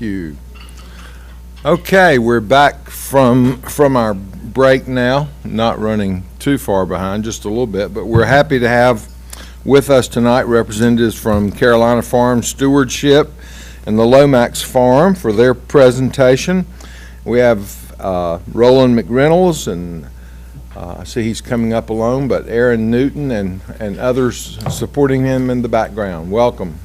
you. Okay, we're back from our break now, not running too far behind, just a little bit, but we're happy to have with us tonight representatives from Carolina Farm Stewardship and the Lomax Farm for their presentation. We have Roland McReynolds, and I see he's coming up alone, but Aaron Newton and others supporting him in the background. Welcome.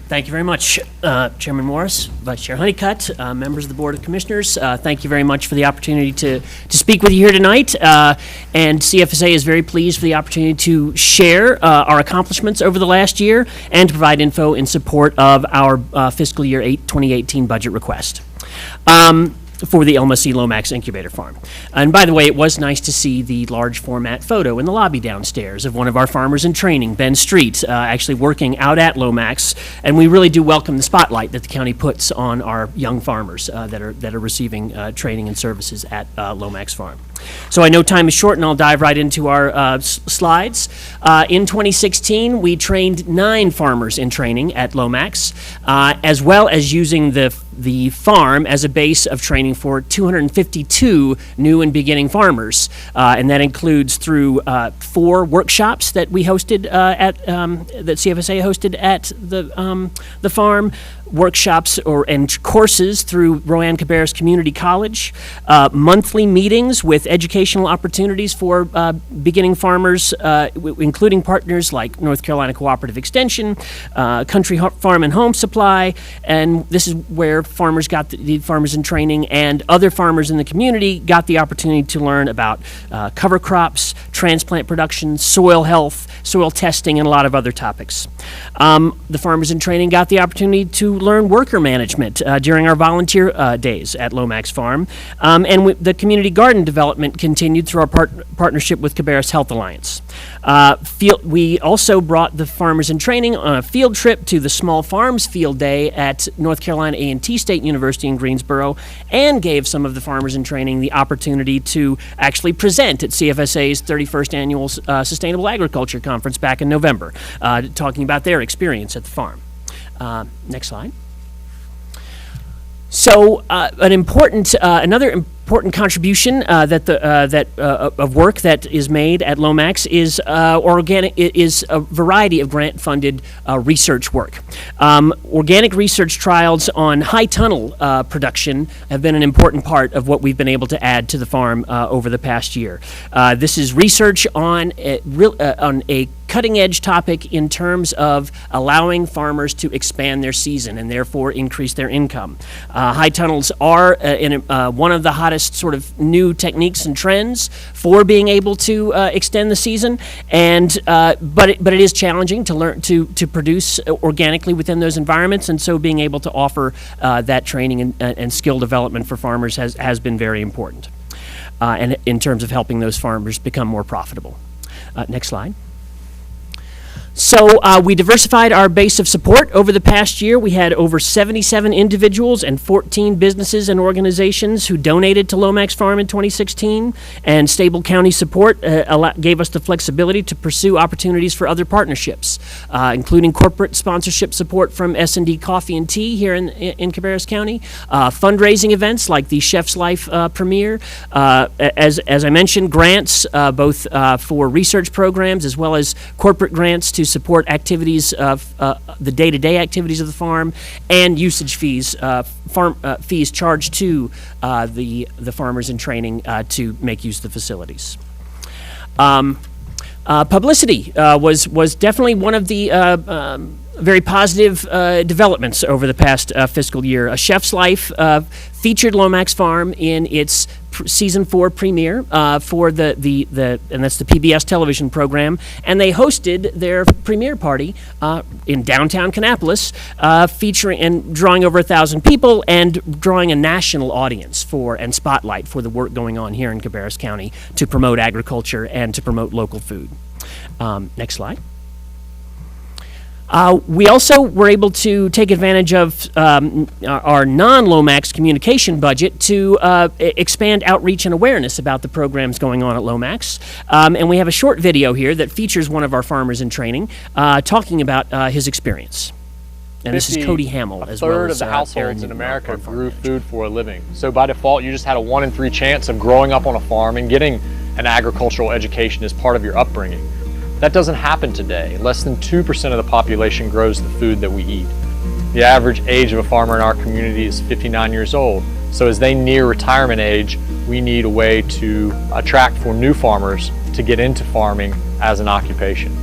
Thank you very much, Chairman Morris, Vice Chair Honeycutt, members of the Board of Commissioners. Thank you very much for the opportunity to speak with you here tonight. And CFSA is very pleased for the opportunity to share our accomplishments over the last year and to provide info in support of our fiscal year 2018 budget request. For the Msd Lomax Incubator Farm. And by the way, it was nice to see the large format photo in the lobby downstairs of one of our farmers in training, Ben Street, actually working out at Lomax. And we really do welcome the spotlight that the county puts on our young farmers that are receiving training and services at Lomax Farm. So I know time is short, and I'll dive right into our slides. In 2016, we trained 9 farmers in training at Lomax, as well as using the farm as a base of training for 252 new and beginning farmers, and that includes through 4 workshops that we hosted that CFSA hosted at the farm, workshops and courses through Rowan Cabarrus Community College, monthly meetings with educational opportunities for beginning farmers, including partners like North Carolina Cooperative Extension, Country Farm and Home Supply, and this is where farmers got the farmers in training and other farmers in the community got the opportunity to learn about cover crops, transplant production, soil health, soil testing, and a lot of other topics. The farmers in training got the opportunity to learn worker management during our volunteer days at Lomax Farm, and the community garden development continued through our partnership with Cabarrus Health Alliance. We also brought the farmers in training on a field trip to the Small Farms Field Day at North Carolina A&T State University in Greensboro, and gave some of the farmers in training the opportunity to actually present at CFSA's 31st Annual Sustainable Agriculture Conference back in November, talking about their experience at the farm. Next slide. So another important contribution of work that is made at Lomax is a variety of grant-funded research work. Organic research trials on high tunnel production have been an important part of what we've been able to add to the farm over the past year. This is research on a cutting-edge topic in terms of allowing farmers to expand their season and therefore increase their income. High tunnels are one of the hottest sort of new techniques and trends for being able to extend the season, and but it is challenging to learn to produce organically within those environments, and so being able to offer that training and skill development for farmers has been very important, and in terms of helping those farmers become more profitable. Next slide. So we diversified our base of support over the past year. We had over 77 individuals and 14 businesses and organizations who donated to Lomax Farm in 2016, and stable county support gave us the flexibility to pursue opportunities for other partnerships, including corporate sponsorship support from S&D Coffee and Tea here in Cabarrus County, fundraising events like the Chef's Life premiere, as I mentioned, grants both for research programs as well as corporate grants to support activities of the day-to-day activities of the farm, and usage fees, fees charged to the farmers in training to make use of the facilities. Publicity was definitely one of the very positive developments over the past fiscal year. A Chef's Life featured Lomax Farm in its season 4 premiere for and that's the PBS television program, and they hosted their premiere party in downtown Kannapolis, featuring and drawing over 1,000 people and drawing a national audience and spotlight for the work going on here in Cabarrus County to promote agriculture and to promote local food. Next slide. We also were able to take advantage of our non-Lomax communication budget to expand outreach and awareness about the programs going on at Lomax. And we have a short video here that features one of our farmers in training talking about his experience. And this is Cody Hamill, a as well third as of the Aaron households in Newton, America our farm grew manager. food for a living. So by default, you just had a 1 in 3 chance of growing up on a farm and getting an agricultural education as part of your upbringing. That doesn't happen today. Less than 2% of the population grows the food that we eat. The average age of a farmer in our community is 59 years old. So as they near retirement age, we need a way to attract for new farmers to get into farming as an occupation.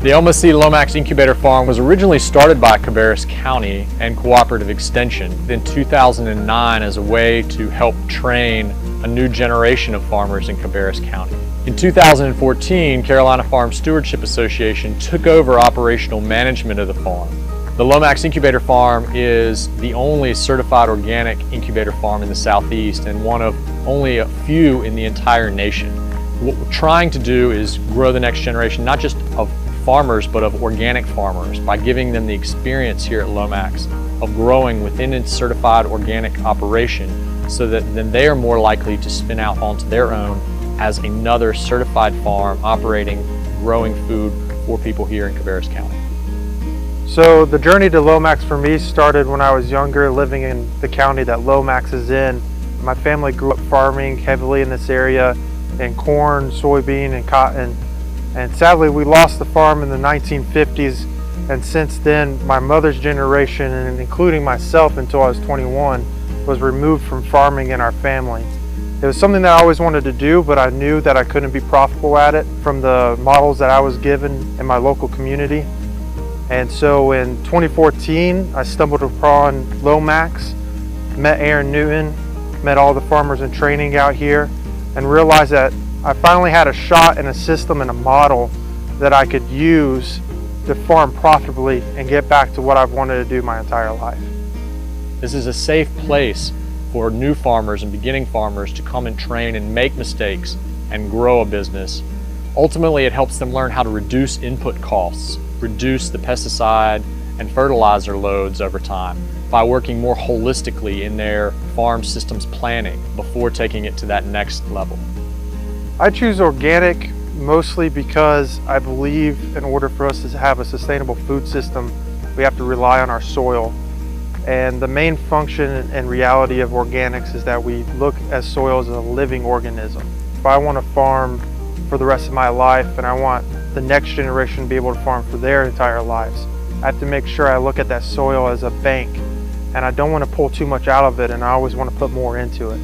The Msd Lomax Incubator Farm was originally started by Cabarrus County and Cooperative Extension in 2009 as a way to help train a new generation of farmers in Cabarrus County. In 2014, Carolina Farm Stewardship Association took over operational management of the farm. The Lomax Incubator Farm is the only certified organic incubator farm in the Southeast and one of only a few in the entire nation. What we're trying to do is grow the next generation, not just of farmers, but of organic farmers, by giving them the experience here at Lomax of growing within its certified organic operation, so that then they are more likely to spin out onto their own as another certified farm operating, growing food for people here in Cabarrus County. So the journey to Lomax for me started when I was younger, living in the county that Lomax is in. My family grew up farming heavily in this area, in corn, soybean, and cotton. And sadly, we lost the farm in the 1950s, and since then, my mother's generation, and including myself until I was 21, was removed from farming in our family. It was something that I always wanted to do, but I knew that I couldn't be profitable at it from the models that I was given in my local community. And so in 2014, I stumbled upon Lomax, met Aaron Newton, met all the farmers in training out here, and realized that I finally had a shot and a system and a model that I could use to farm profitably and get back to what I've wanted to do my entire life. This is a safe place for new farmers and beginning farmers to come and train and make mistakes and grow a business. Ultimately, it helps them learn how to reduce input costs, reduce the pesticide and fertilizer loads over time by working more holistically in their farm systems planning before taking it to that next level. I choose organic mostly because I believe in order for us to have a sustainable food system, we have to rely on our soil. And the main function and reality of organics is that we look at soil as a living organism. If I want to farm for the rest of my life and I want the next generation to be able to farm for their entire lives, I have to make sure I look at that soil as a bank, and I don't want to pull too much out of it, and I always want to put more into it.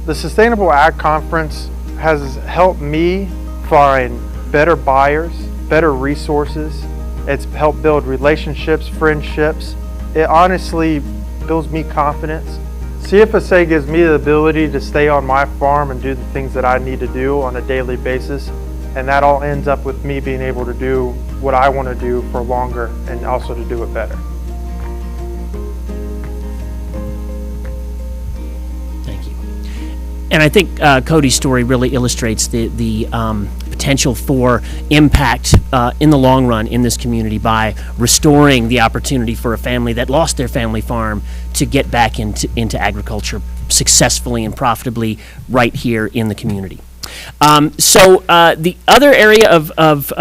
The Sustainable Ag Conference has helped me find better buyers, better resources. It's helped build relationships, friendships. It honestly builds me confidence. CFSA gives me the ability to stay on my farm and do the things that I need to do on a daily basis, and that all ends up with me being able to do what I want to do for longer and also to do it better. Thank you. And I think Cody's story really illustrates the potential for impact in the long run in this community by restoring the opportunity for a family that lost their family farm to get back into agriculture successfully and profitably right here in the community. So the other area of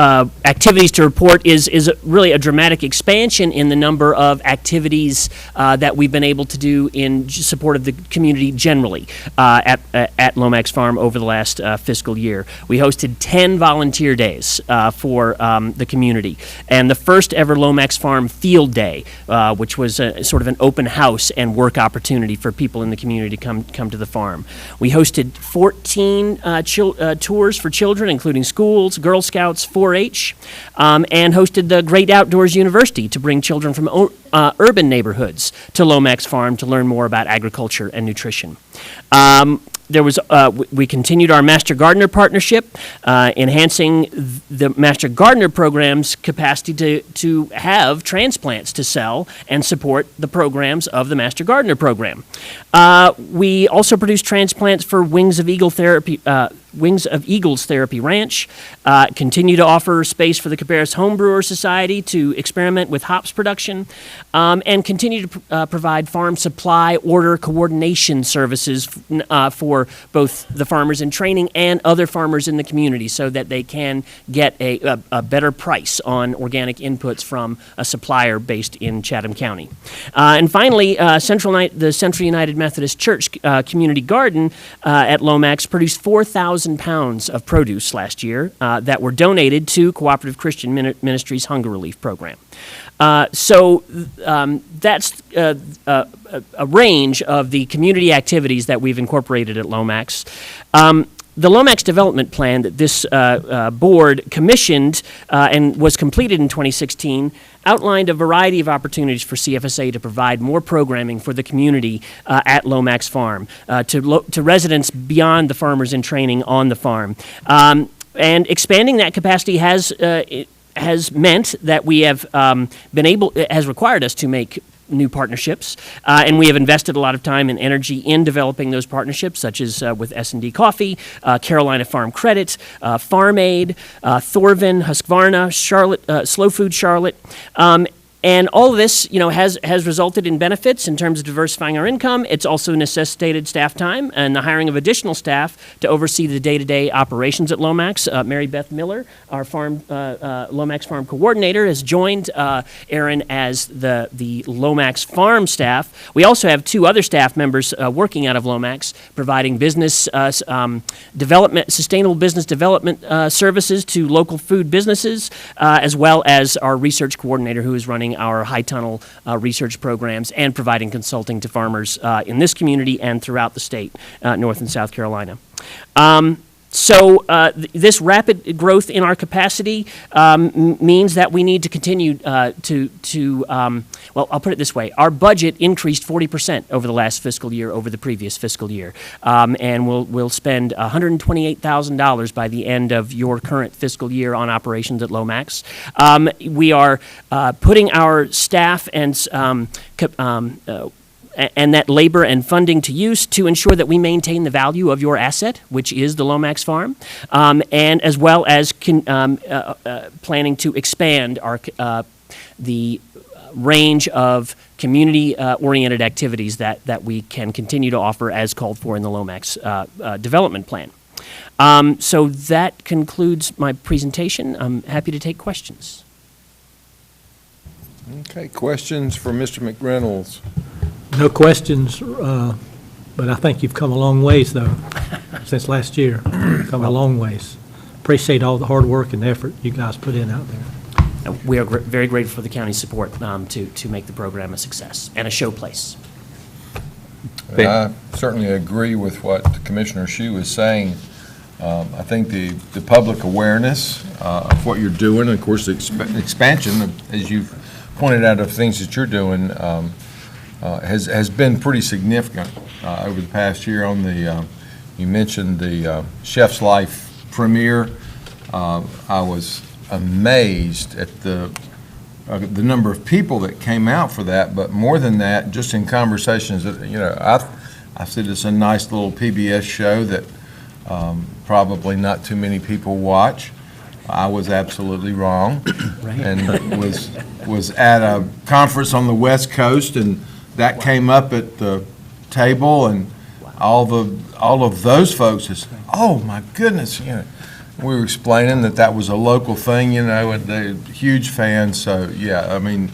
activities to report is really a dramatic expansion in the number of activities that we've been able to do in support of the community generally at Lomax Farm over the last fiscal year. We hosted 10 volunteer days for the community, and the first ever Lomax Farm Field Day, which was sort of an open house and work opportunity for people in the community to come to the farm. We hosted 14 tours for children, including schools, Girl Scouts, 4-H, and hosted the Great Outdoors University to bring children from urban neighborhoods to Lomax Farm to learn more about agriculture and nutrition. We continued our Master Gardener partnership, enhancing the Master Gardener program's capacity to have transplants to sell and support the programs of the Master Gardener program. We also produced transplants for Wings of Eagle therapy, Wings of Eagles Therapy Ranch, continue to offer space for the Cabarrus Homebrewer Society to experiment with hops production, and continue to provide farm supply order coordination services for both the farmers in training and other farmers in the community so that they can get a better price on organic inputs from a supplier based in Chatham County. And finally, the Central United Methodist Church Community Garden at Lomax produced 4,000 pounds of produce last year that were donated to Cooperative Christian Ministries Hunger Relief Program. So that's a range of the community activities that we've incorporated at Lomax. The Lomax Development Plan that this board commissioned and was completed in 2016 outlined a variety of opportunities for CFSA to provide more programming for the community at Lomax Farm, to residents beyond the farmers in training on the farm. And expanding that capacity has meant that we have has required us to make new partnerships, and we have invested a lot of time and energy in developing those partnerships, such as with S&D Coffee, Carolina Farm Credit, Farm Aid, Thorvin, Husqvarna, Charlotte, Slow Food Charlotte. And all of this, has resulted in benefits in terms of diversifying our income. It's also necessitated staff time and the hiring of additional staff to oversee the day-to-day operations at Lomax. Mary Beth Miller, our Lomax Farm Coordinator, has joined Aaron as the Lomax Farm staff. We also have 2 other staff members working out of Lomax, providing business development, sustainable business development services to local food businesses, as well as our research coordinator, who is running our high tunnel research programs and providing consulting to farmers in this community and throughout the state, North and South Carolina. So this rapid growth in our capacity means that we need to continue well, I'll put it this way. Our budget increased 40% over the last fiscal year over the previous fiscal year. And we'll spend $128,000 by the end of your current fiscal year on operations at Lomax. We are putting our staff and that labor and funding to use to ensure that we maintain the value of your asset, which is the Lomax Farm, and as well as planning to expand the range of community-oriented activities that we can continue to offer as called for in the Lomax development plan. So that concludes my presentation. I'm happy to take questions. Okay, questions for Mr. McReynolds? No questions, but I think you've come a long ways, though, since last year. Come a long ways. Appreciate all the hard work and effort you guys put in out there. We are very grateful for the county's support to make the program a success and a showplace. I certainly agree with what Commissioner Shue was saying. I think the public awareness of what you're doing, and of course the expansion, as you've pointed out, of things that you're doing, has been pretty significant over the past year. On the, you mentioned the Chef's Life premiere. I was amazed at the number of people that came out for that, but more than that, just in conversations that, I said it's a nice little PBS show that probably not too many people watch. I was absolutely wrong. Right. And was at a conference on the West Coast, and that came up at the table, and all of those folks is, oh my goodness, we were explaining that was a local thing, and they're huge fans. So yeah, I mean,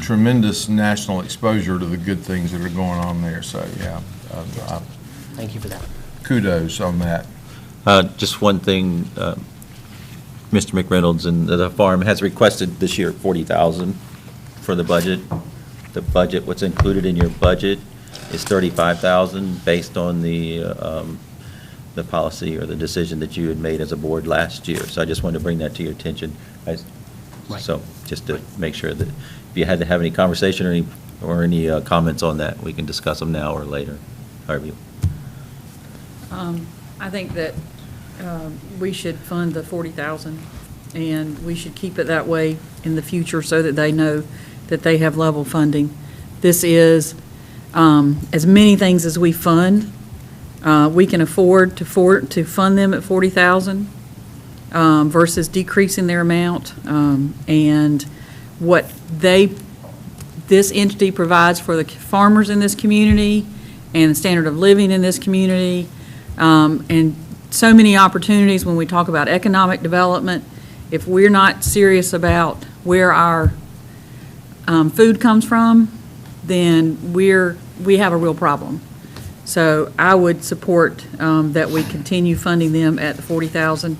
tremendous national exposure to the good things that are going on there. So yeah, Thank you for that. Kudos on that. Just one thing, Mr. McReynolds and the farm has requested this year $40,000 for the budget. The budget, what's included in your budget is $35,000 based on the policy or the decision that you had made as a board last year. So I just wanted to bring that to your attention. Right. So just to make sure that if you had to have any conversation or any comments on that, we can discuss them now or later, however you. I think that we should fund the $40,000, and we should keep it that way in the future so that they know that they have level funding. This is as many things as we fund. we can afford to fund them at 40,000 versus decreasing their amount. And what this entity provides for the farmers in this community and the standard of living in this community, and so many opportunities when we talk about economic development. If we're not serious about where our food comes from, then we have a real problem. So I would support that we continue funding them at the 40,000,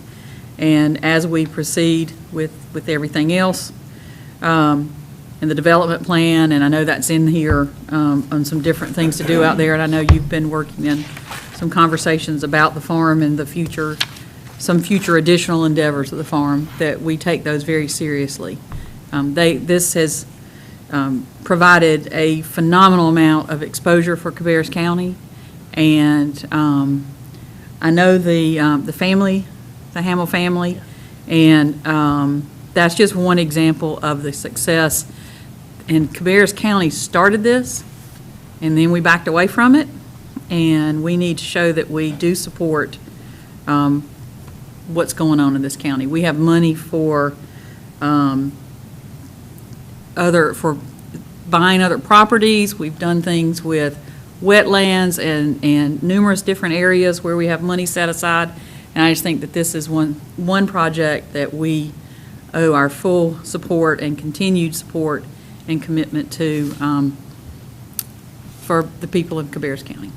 and as we proceed with everything else, and the development plan, and I know that's in here on some different things to do out there, and I know you've been working in some conversations about the farm and the future, some future additional endeavors of the farm, that we take those very seriously. This has provided a phenomenal amount of exposure for Cabarrus County, and I know the family, the Hamill family, and that's just one example of the success. And Cabarrus County started this, and then we backed away from it, and we need to show that we do support what's going on in this county. We have money for buying other properties. We've done things with wetlands and numerous different areas where we have money set aside, and I just think that this is one project that we owe our full support and continued support and commitment to for the people of Cabarrus County.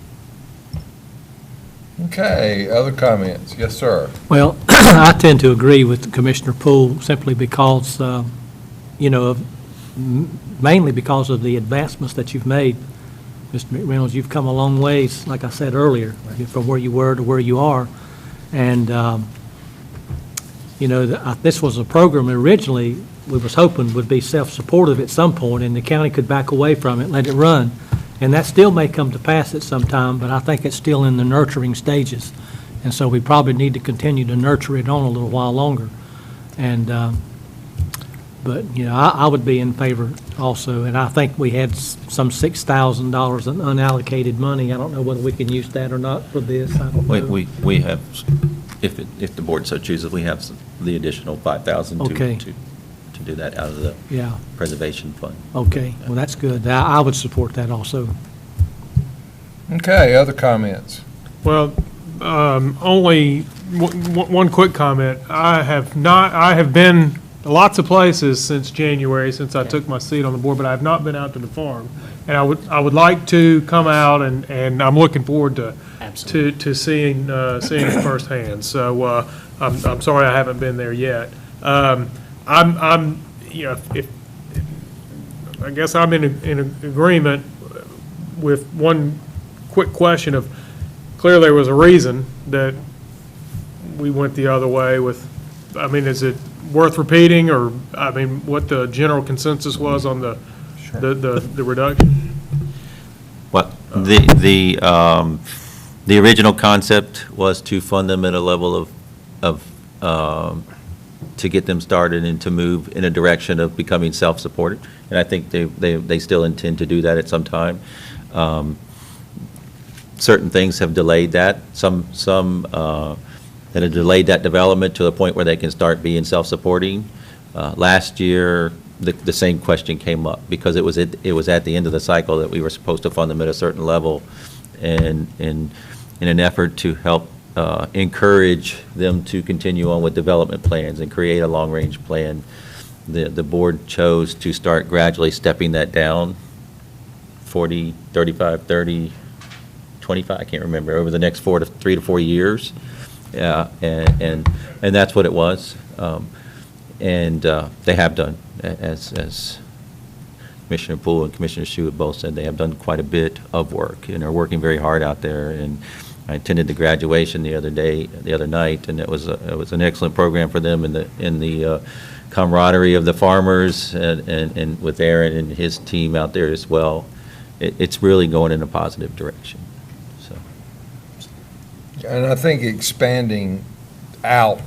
Okay, other comments? Yes, sir. Well, I tend to agree with Commissioner Poole simply because, mainly because of the advancements that you've made. Mr. McReynolds, you've come a long ways, like I said earlier, from where you were to where you are. And, this was a program originally we was hoping would be self-supportive at some point, and the county could back away from it and let it run. And that still may come to pass at some time, but I think it's still in the nurturing stages. And so we probably need to continue to nurture it on a little while longer. And, but, I would be in favor also. And I think we had some $6,000 in unallocated money. I don't know whether we can use that or not for this. I don't know. We have, if the board so chooses, we have the additional 5,000 Okay. to do that out of the preservation fund. Okay, well, that's good. I would support that also. Okay, other comments? Well, only one quick comment. I have been lots of places since January, since I took my seat on the board, but I have not been out to the farm. And I would like to come out, and I'm looking forward to seeing it firsthand. So I'm sorry I haven't been there yet. If I guess I'm in agreement with one quick question of, clearly there was a reason that we went the other way with, is it worth repeating, or, what the general consensus was on the reduction? Well, the original concept was to fund them at a level of to get them started and to move in a direction of becoming self-supported. And I think they still intend to do that at some time. Certain things have delayed that. Some that have delayed that development to the point where they can start being self-supporting. Last year, the same question came up because it was at the end of the cycle that we were supposed to fund them at a certain level, and in an effort to help encourage them to continue on with development plans and create a long-range plan, the board chose to start gradually stepping that down, 40, 35, 30, 25, I can't remember, over the next 3 to 4 years. And that's what it was. And they have done, as Commissioner Poole and Commissioner Shu have both said, they have done quite a bit of work and are working very hard out there. And I attended the graduation the other night, and it was an excellent program for them, in the camaraderie of the farmers and with Aaron and his team out there as well. It's really going in a positive direction. So. And I think expanding out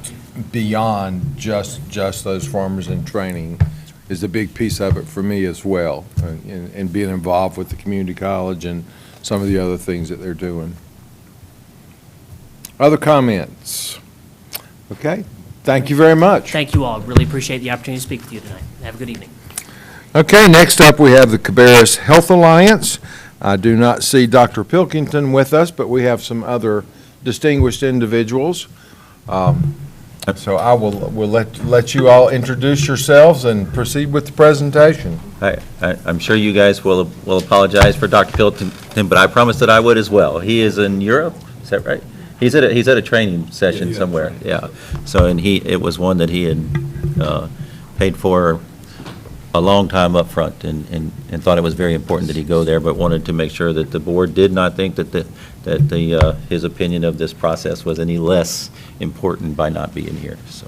beyond just those farmers in training is a big piece of it for me as well, and being involved with the community college and some of the other things that they're doing. Other comments? Okay, thank you very much. Thank you all. Really appreciate the opportunity to speak with you tonight. Have a good evening. Okay, next up, we have the Cabarrus Health Alliance. I do not see Dr. Pilkington with us, but we have some other distinguished individuals. So I will let you all introduce yourselves and proceed with the presentation. I'm sure you guys will apologize for Dr. Pilkington, but I promised that I would as well. He is in Europe, is that right? He's at a training session somewhere, yeah. So, and it was one that he had paid for a long time up front, and thought it was very important that he go there, but wanted to make sure that the board did not think that his opinion of this process was any less important by not being here, so.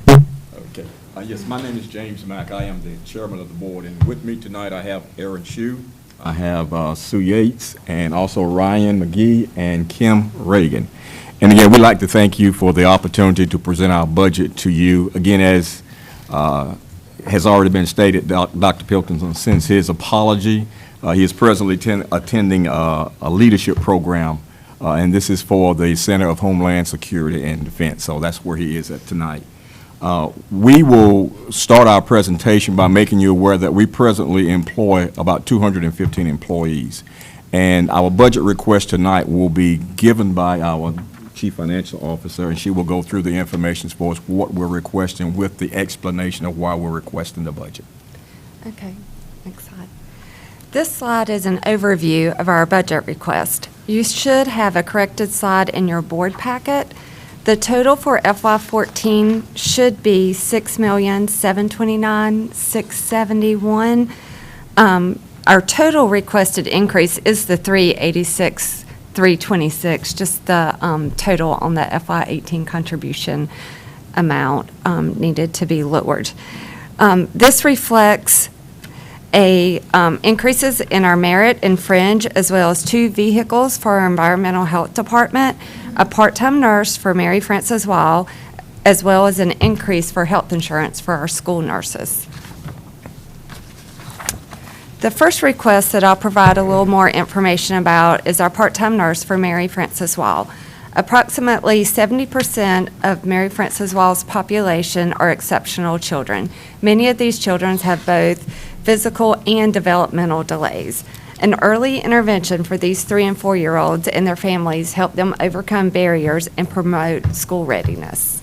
Okay. Yes, my name is James Mack. I am the chairman of the board, and with me tonight I have Aaron Shue, I have Sue Yates, and also Ryan McGee and Kim Reagan. And again, we'd like to thank you for the opportunity to present our budget to you. Again, as has already been stated, Dr. Pilkington sends his apology. He is presently attending a leadership program, and this is for the Center of Homeland Security and Defense, so that's where he is at tonight. We will start our presentation by making you aware that we presently employ about 215 employees, and our budget request tonight will be given by our Chief Financial Officer, and she will go through the information for us, what we're requesting with the explanation of why we're requesting the budget. Okay, next slide. This slide is an overview of our budget request. You should have a corrected slide in your board packet. The total for FY14 should be $6,729,671. Our total requested increase is the $386,326, just the total on the FY18 contribution amount needed to be lowered. This reflects increases in our merit and fringe, as well as 2 vehicles for our environmental health department, a part-time nurse for Mary Frances Weil, as well as an increase for health insurance for our school nurses. The first request that I'll provide a little more information about is our part-time nurse for Mary Frances Weil. Approximately 70% of Mary Frances Weil's population are exceptional children. Many of these children have both physical and developmental delays. An early intervention for these 3- and 4-year-olds and their families help them overcome barriers and promote school readiness.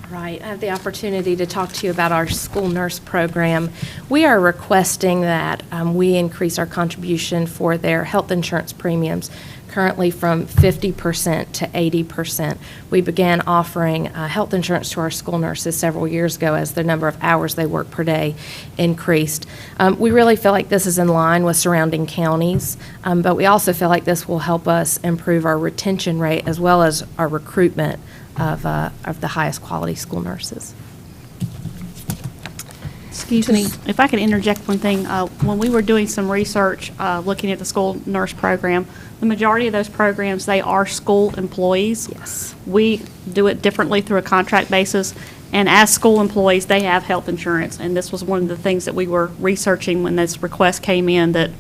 Right. I have the opportunity to talk to you about our school nurse program. We are requesting that we increase our contribution for their health insurance premiums, currently from 50% to 80%. We began offering health insurance to our school nurses several years ago as the number of hours they work per day increased. We really feel like this is in line with surrounding counties, but we also feel like this will help us improve our retention rate as well as our recruitment of the highest quality school nurses. Excuse me, if I could interject one thing. When we were doing some research, looking at the school nurse program, the majority of those programs, they are school employees. Yes. We do it differently through a contract basis, and as school employees, they have health insurance, and this was one of the things that we were researching when this request came in, that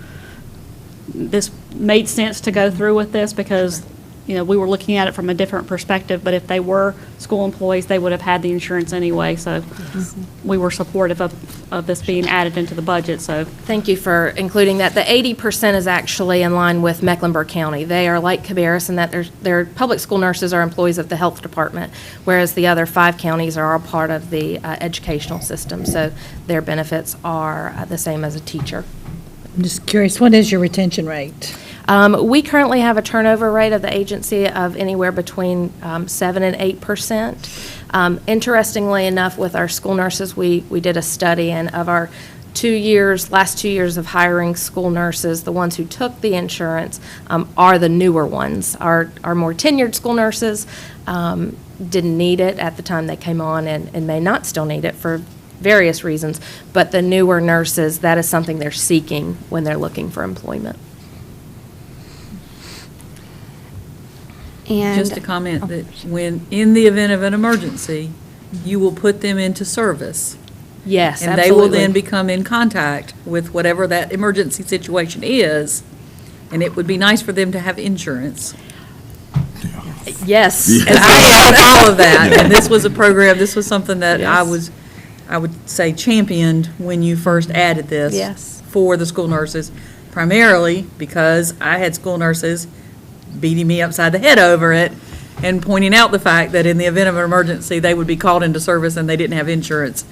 this made sense to go through with this because we were looking at it from a different perspective, but if they were school employees, they would have had the insurance anyway, so we were supportive of this being added into the budget, so. Thank you for including that. The 80% is actually in line with Mecklenburg County. They are like Cabarrus in that their public school nurses are employees of the health department, whereas the other 5 counties are all part of the educational system, so their benefits are the same as a teacher. I'm just curious, what is your retention rate? We currently have a turnover rate of the agency of anywhere between 7 and 8%. Interestingly enough, with our school nurses, we did a study, and of our last 2 years of hiring school nurses, the ones who took the insurance are the newer ones. Our more tenured school nurses didn't need it at the time they came on and may not still need it for various reasons, but the newer nurses, that is something they're seeking when they're looking for employment. And Just a comment that when, in the event of an emergency, you will put them into service. Yes, And absolutely. they will then become in contact with whatever that emergency situation is, and it would be nice for them to have insurance. Yes. And I had all of that, and this was a program, this was something that Yes. I would say championed when you first added this. Yes. For the school nurses, primarily because I had school nurses beating me upside the head over it and pointing out the fact that in the event of an emergency, they would be called into service and they didn't have insurance,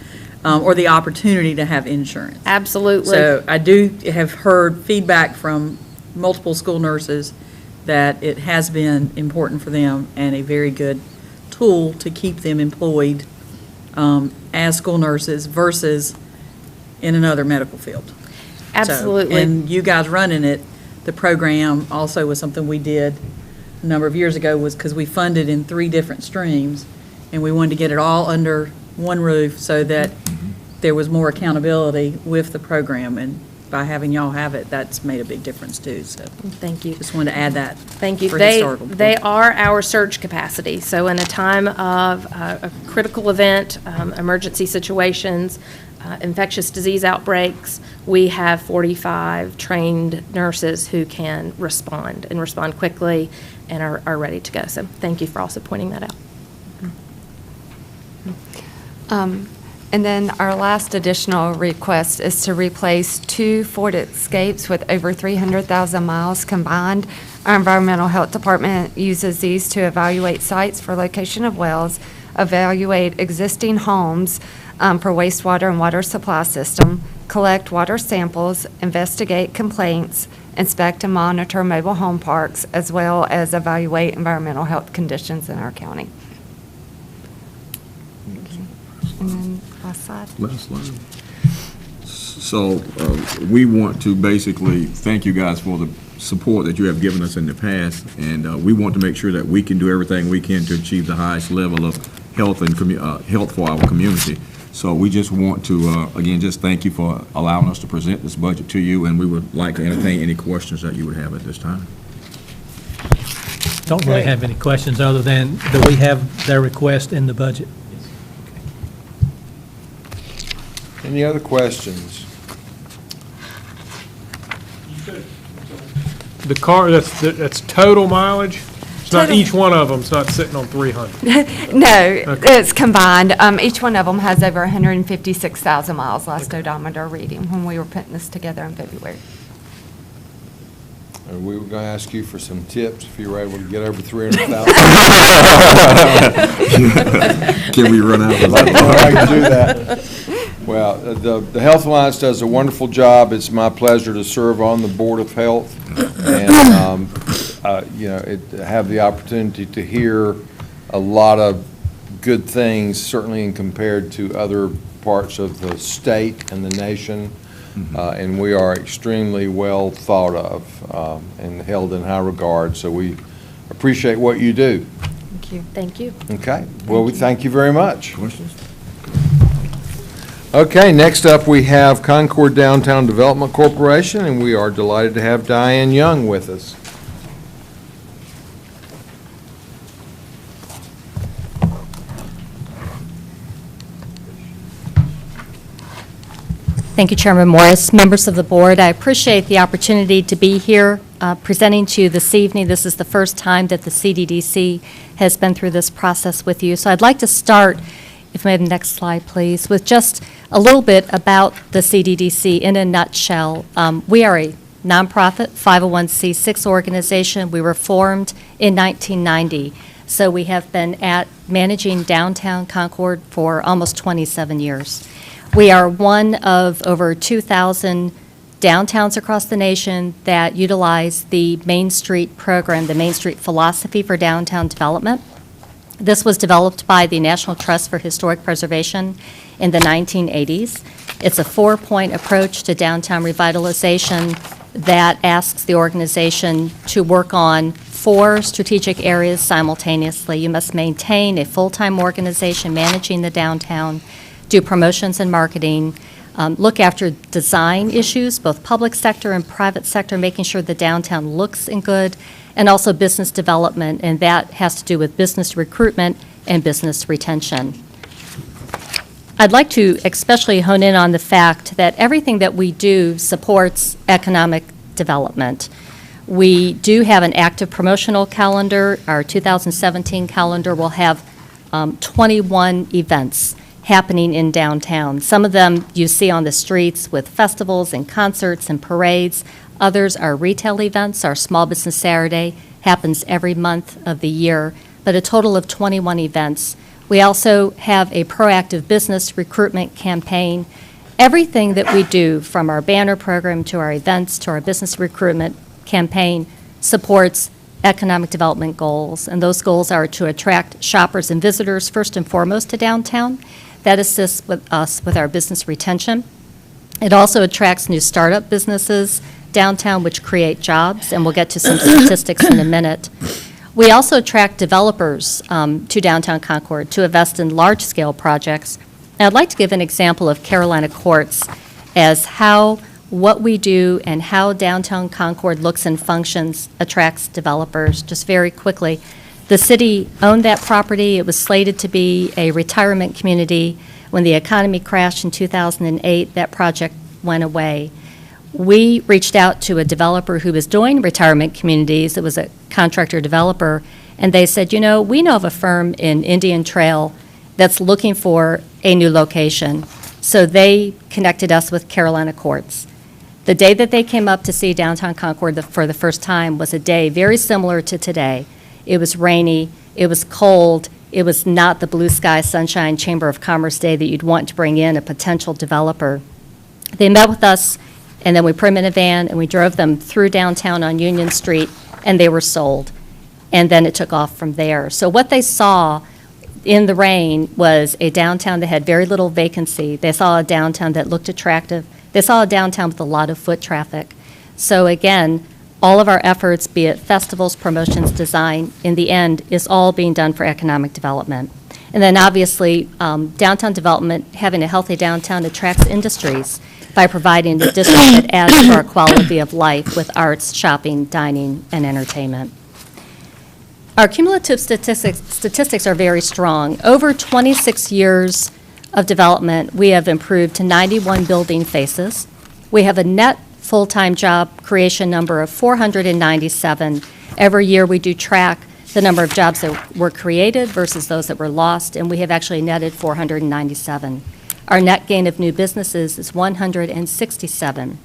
or the opportunity to have insurance. Absolutely. So I do have heard feedback from multiple school nurses that it has been important for them and a very good tool to keep them employed as school nurses versus in another medical field. So, Absolutely. and you guys running it, the program also was something we did a number of years ago, was because we funded in 3 different streams, and we wanted to get it all under one roof so that there was more accountability with the program, and by having y'all have it, that's made a big difference too, so Thank you. just wanted to add that. Thank you. for They historical they purposes. are our surge capacity. So in a time of a critical event, emergency situations, infectious disease outbreaks, we have 45 trained nurses who can respond and respond quickly and are ready to go. So thank you for also pointing that out. And then our last additional request is to replace 2 Ford Escapes with over 300,000 miles combined. Our Environmental Health Department uses these to evaluate sites for location of wells, evaluate existing homes for wastewater and water supply system, collect water samples, investigate complaints, inspect and monitor mobile home parks, as well as evaluate environmental health conditions in our county. And then last slide. Last slide. So we want to basically thank you guys for the support that you have given us in the past, and we want to make sure that we can do everything we can to achieve the highest level of health and health for our community. So we just want to, again, just thank you for allowing us to present this budget to you, and we would like to entertain any questions that you would have at this time. Don't really have any questions other than, do we have their request in the budget? Any other questions? The car, that's total mileage? It's not Total. each one of them, it's not sitting on 300. No, it's combined. Each one of them has over 156,000 miles last odometer reading when we were putting this together in February. And we were going to ask you for some tips if you were able to get over 300,000. Can we run out of I don't know how I can do that. Well, the Health Alliance does a wonderful job. It's my pleasure to serve on the Board of Health and, have the opportunity to hear a lot of good things, certainly in compared to other parts of the state and the nation. And we are extremely well thought of and held in high regard. So we appreciate what you do. Thank you. Thank you. Okay. Well, we thank you very much. Questions? Okay, next up, we have Concord Downtown Development Corporation, and we are delighted to have Diane Young with us. Thank you, Chairman Morris. Members of the board, I appreciate the opportunity to be here presenting to you this evening. This is the first time that the CDDC has been through this process with you. So I'd like to start, if I may have the next slide, please, with just a little bit about the CDDC in a nutshell. We are a nonprofit 501c6 organization. We were formed in 1990. So we have been managing downtown Concord for almost 27 years. We are one of over 2,000 downtowns across the nation that utilize the Main Street program, the Main Street philosophy for downtown development. This was developed by the National Trust for Historic Preservation in the 1980s. It's a 4-point approach to downtown revitalization that asks the organization to work on 4 strategic areas simultaneously. You must maintain a full-time organization managing the downtown, do promotions and marketing, look after design issues, both public sector and private sector, making sure the downtown looks and good, and also business development, and that has to do with business recruitment and business retention. I'd like to especially hone in on the fact that everything that we do supports economic development. We do have an active promotional calendar. Our 2017 calendar will have 21 events happening in downtown. Some of them you see on the streets with festivals and concerts and parades. Others are retail events. Our Small Business Saturday happens every month of the year, but a total of 21 events. We also have a proactive business recruitment campaign. Everything that we do, from our banner program to our events to our business recruitment campaign, supports economic development goals, and those goals are to attract shoppers and visitors first and foremost to downtown. That assists with us with our business retention. It also attracts new startup businesses downtown, which create jobs, and we'll get to some statistics in a minute. We also attract developers to downtown Concord to invest in large-scale projects. And I'd like to give an example of Carolina Courts as how what we do and how downtown Concord looks and functions attracts developers. Just very quickly, the city owned that property. It was slated to be a retirement community. When the economy crashed in 2008, that project went away. We reached out to a developer who was doing retirement communities. It was a contractor developer, and they said, you know, we know of a firm in Indian Trail that's looking for a new location. So they connected us with Carolina Courts. The day that they came up to see downtown Concord for the first time was a day very similar to today. It was rainy, it was cold, it was not the blue sky, sunshine, Chamber of Commerce day that you'd want to bring in a potential developer. They met with us, and then we put them in a van, and we drove them through downtown on Union Street, and they were sold. And then it took off from there. So what they saw in the rain was a downtown that had very little vacancy. They saw a downtown that looked attractive. They saw a downtown with a lot of foot traffic. So again, all of our efforts, be it festivals, promotions, design, in the end, is all being done for economic development. And then obviously, downtown development, having a healthy downtown attracts industries by providing the district that adds to our quality of life with arts, shopping, dining, and entertainment. Our cumulative statistics are very strong. Over 26 years of development, we have improved to 91 building faces. We have a net full-time job creation number of 497. Every year we do track the number of jobs that were created versus those that were lost, and we have actually netted 497. Our net gain of new businesses is 167.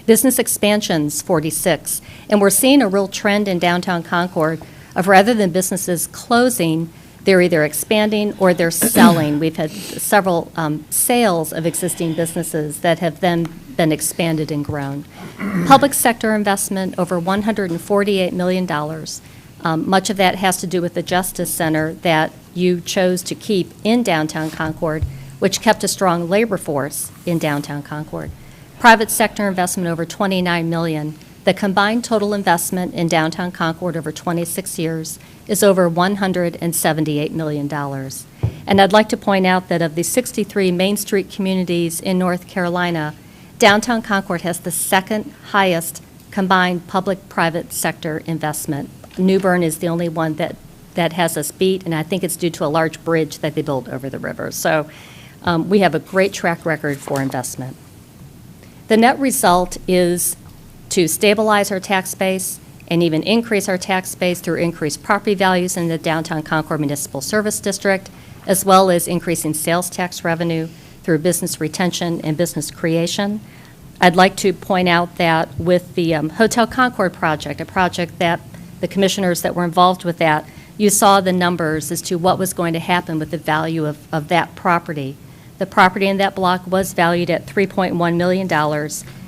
Business expansions, 46. And we're seeing a real trend in downtown Concord of rather than businesses closing, they're either expanding or they're selling. We've had several sales of existing businesses that have then been expanded and grown. Public sector investment, over $148 million. Much of that has to do with the Justice Center that you chose to keep in downtown Concord, which kept a strong labor force in downtown Concord. Private sector investment, over $29 million. The combined total investment in downtown Concord over 26 years is over $178 million. And I'd like to point out that of the 63 Main Street communities in North Carolina, downtown Concord has the second highest combined public-private sector investment. New Bern is the only one that has us beat, and I think it's due to a large bridge that they built over the river. So we have a great track record for investment. The net result is to stabilize our tax base and even increase our tax base through increased property values in the downtown Concord Municipal Service District, as well as increasing sales tax revenue through business retention and business creation. I'd like to point out that with the Hotel Concord project, a project that the commissioners that were involved with that, you saw the numbers as to what was going to happen with the value of that property. The property in that block was valued at $3.1 million.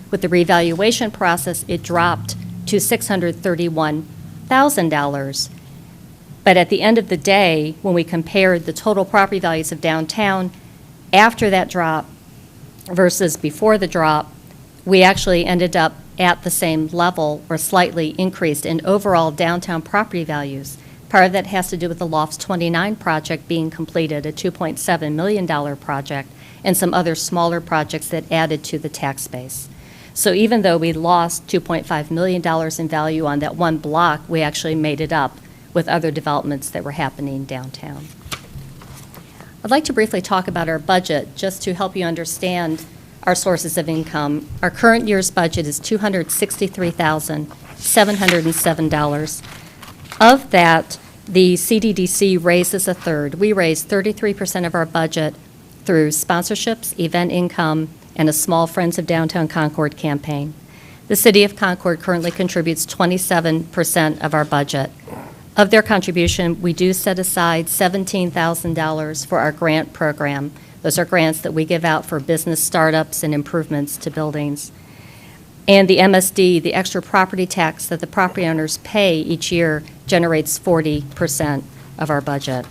With the revaluation process, it dropped to $631,000. But at the end of the day, when we compared the total property values of downtown after that drop versus before the drop, we actually ended up at the same level or slightly increased in overall downtown property values. Part of that has to do with the Lofts 29 project being completed, a $2.7 million project, and some other smaller projects that added to the tax base. So even though we lost $2.5 million in value on that one block, we actually made it up with other developments that were happening downtown. I'd like to briefly talk about our budget just to help you understand our sources of income. Our current year's budget is $263,000. $707. Of that, the CDDC raises a third. We raise 33% of our budget through sponsorships, event income, and a small Friends of Downtown Concord campaign. The City of Concord currently contributes 27% of our budget. Of their contribution, we do set aside $17,000 for our grant program. Those are grants that we give out for business startups and improvements to buildings. And the MSD, the extra property tax that the property owners pay each year, generates 40% of our budget.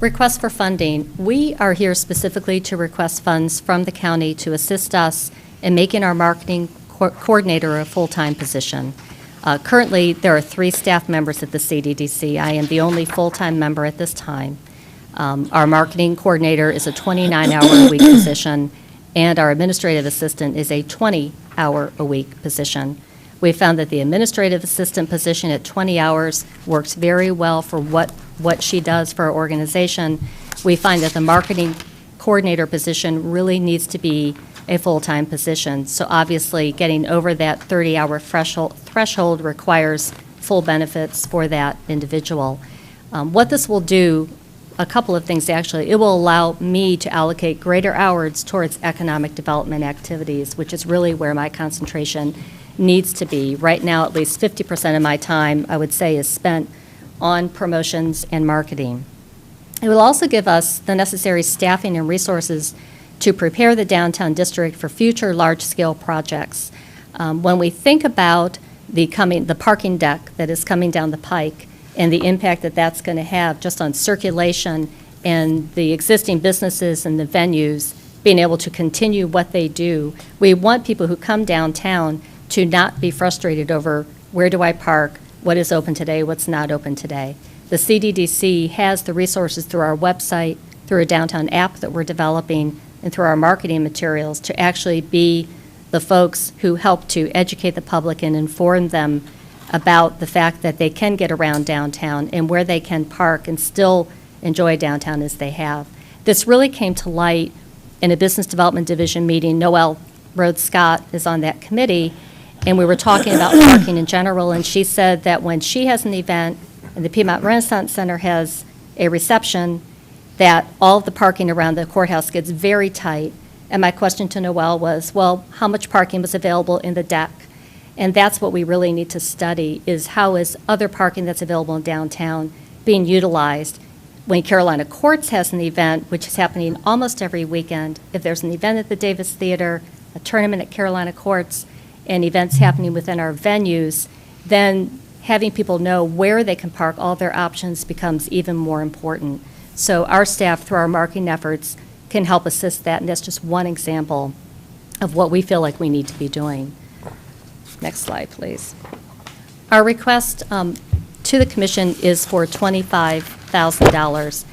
Request for funding. We are here specifically to request funds from the county to assist us in making our marketing coordinator a full-time position. Currently, there are 3 staff members at the CDDC. I am the only full-time member at this time. Our marketing coordinator is a 29-hour-a-week position, and our administrative assistant is a 20-hour-a-week position. We found that the administrative assistant position at 20 hours works very well for what she does for our organization. We find that the marketing coordinator position really needs to be a full-time position. So obviously, getting over that 30-hour threshold requires full benefits for that individual. What this will do, a couple of things actually, it will allow me to allocate greater hours towards economic development activities, which is really where my concentration needs to be. Right now, at least 50% of my time, I would say, is spent on promotions and marketing. It will also give us the necessary staffing and resources to prepare the downtown district for future large-scale projects. When we think about the parking deck that is coming down the pike and the impact that that's going to have just on circulation and the existing businesses and the venues being able to continue what they do, we want people who come downtown to not be frustrated over where do I park, what is open today, what's not open today. The CDDC has the resources through our website, through a downtown app that we're developing, and through our marketing materials to actually be the folks who help to educate the public and inform them about the fact that they can get around downtown and where they can park and still enjoy downtown as they have. This really came to light in a Business Development Division meeting. Noelle Rhodes-Scott is on that committee, and we were talking about parking in general, and she said that when she has an event and the Piedmont Renaissance Center has a reception, that all of the parking around the courthouse gets very tight. And my question to Noelle was, well, how much parking was available in the deck? And that's what we really need to study, is how is other parking that's available in downtown being utilized. When Carolina Courts has an event, which is happening almost every weekend, if there's an event at the Davis Theater, a tournament at Carolina Courts, and events happening within our venues, then having people know where they can park all their options becomes even more important. So our staff, through our marketing efforts, can help assist that, and that's just one example of what we feel like we need to be doing. Next slide, please. Our request to the commission is for $25,000.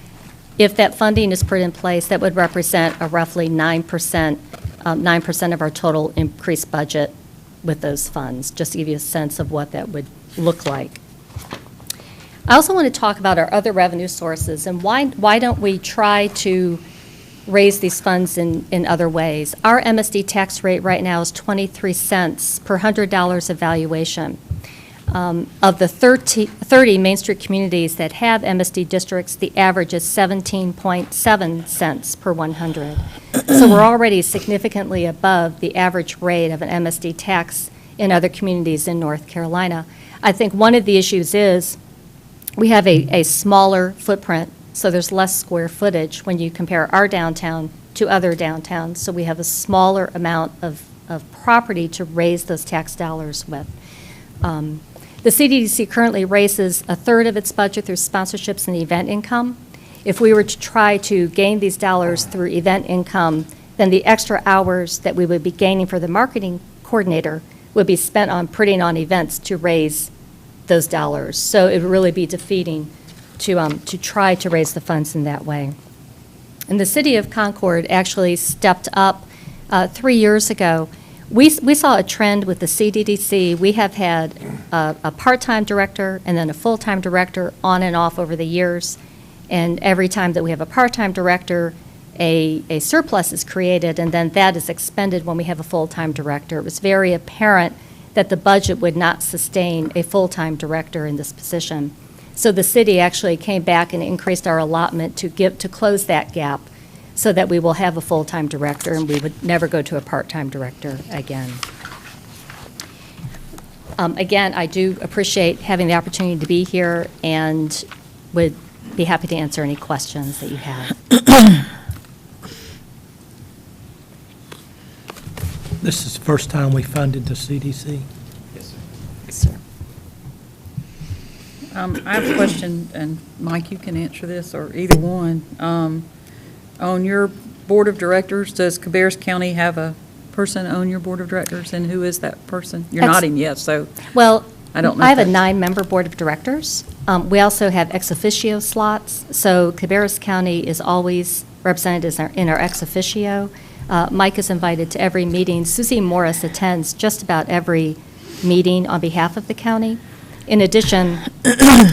If that funding is put in place, that would represent a roughly 9% of our total increased budget with those funds, just to give you a sense of what that would look like. I also want to talk about our other revenue sources and why don't we try to raise these funds in other ways. Our Msd tax rate right now is 23 cents per $100 of valuation. Of the 30 Main Street communities that have Msd districts, the average is 17.7 cents per 100. So we're already significantly above the average rate of an Msd tax in other communities in North Carolina. I think one of the issues is we have a smaller footprint, so there's less square footage when you compare our downtown to other downtowns. So we have a smaller amount of property to raise those tax dollars with. The CDDC currently raises a third of its budget through sponsorships and event income. If we were to try to gain these dollars through event income, then the extra hours that we would be gaining for the marketing coordinator would be spent on putting on events to raise those dollars. So it would really be defeating to try to raise the funds in that way. And the City of Concord actually stepped up 3 years ago. We saw a trend with the CDDC. We have had a part-time director and then a full-time director on and off over the years. And every time that we have a part-time director, a surplus is created, and then that is expended when we have a full-time director. It was very apparent that the budget would not sustain a full-time director in this position. So the city actually came back and increased our allotment to close that gap so that we will have a full-time director and we would never go to a part-time director again. Again, I do appreciate having the opportunity to be here and would be happy to answer any questions that you have. This is the first time we funded the CDC. Yes, sir. Yes, sir. I have a question, and Mike, you can answer this, or either one. On your board of directors, does Cabarrus County have a person on your board of directors, and who is that person? You're nodding yes, so Well, I don't know. I have a if that's- 9-member board of directors. We also have ex officio slots, so Cabarrus County is always represented in our ex officio. Mike is invited to every meeting. Susie Morris attends just about every meeting on behalf of the county. In addition,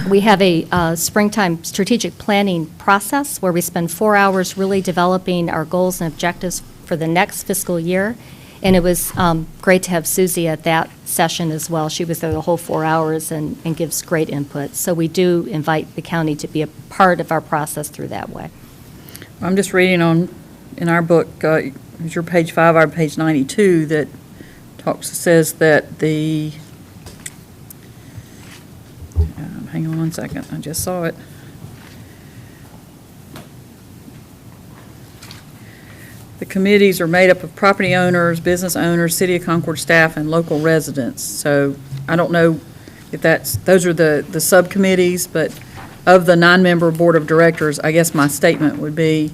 we have a springtime strategic planning process where we spend 4 hours really developing our goals and objectives for the next fiscal year. And it was great to have Susie at that session as well. She was there the whole 4 hours and gives great input. So we do invite the county to be a part of our process through that way. I'm just reading in our book, it's your page 5, our page 92, that says that the, hang on one second, I just saw it. The committees are made up of property owners, business owners, City of Concord staff, and local residents. So I don't know if those are the subcommittees, but of the 9-member board of directors, I guess my statement would be,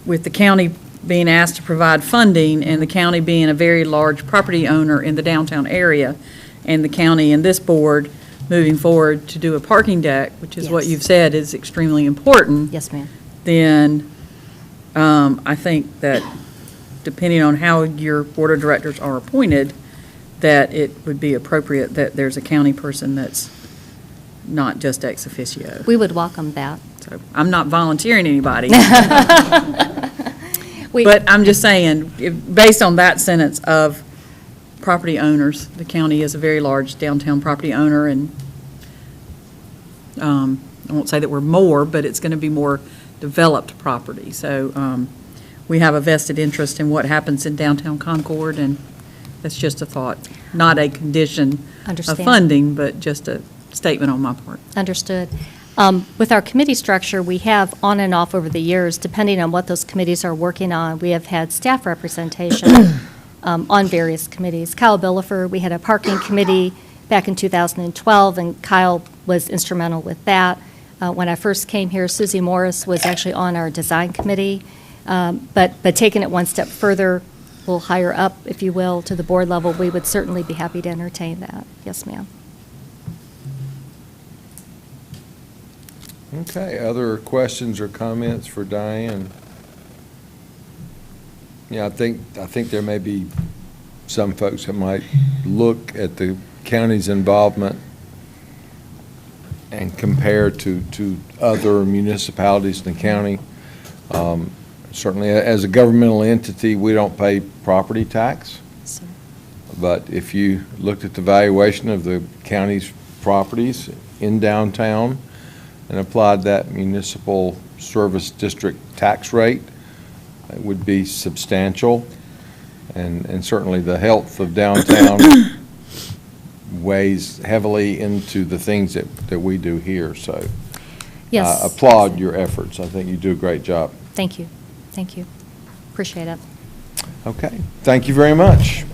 with the county being asked to provide funding and the county being a very large property owner in the downtown area, and the county and this board moving forward to do a parking deck, which is what Yes. you've said is extremely important, Yes, ma'am. then I think that depending on how your board of directors are appointed, that it would be appropriate that there's a county person that's not just ex officio. We would welcome that. So I'm not volunteering anybody. We- But I'm just saying, based on that sentence of property owners, the county is a very large downtown property owner, and I won't say that we're more, but it's going to be more developed property. So we have a vested interest in what happens in downtown Concord, and that's just a thought, not a condition of Understand. funding, but just a statement on my part. Understood. With our committee structure, we have on and off over the years, depending on what those committees are working on, we have had staff representation on various committees. Kyle Billifer, we had a parking committee back in 2012, and Kyle was instrumental with that. When I first came here, Susie Morris was actually on our design committee, but taking it one step further, we'll higher up, if you will, to the board level, we would certainly be happy to entertain that. Yes, ma'am. Okay, other questions or comments for Diane? Yeah, I think there may be some folks that might look at the county's involvement and compare to other municipalities in the county. Certainly, as a governmental entity, we don't pay property tax. So, But if you looked at the valuation of the county's properties in downtown and applied that municipal service district tax rate, it would be substantial. And certainly the health of downtown weighs heavily into the things that we do here. So yes. I applaud your efforts. I think you do a great job. Thank you. Thank you. Appreciate it. Okay, thank you very much.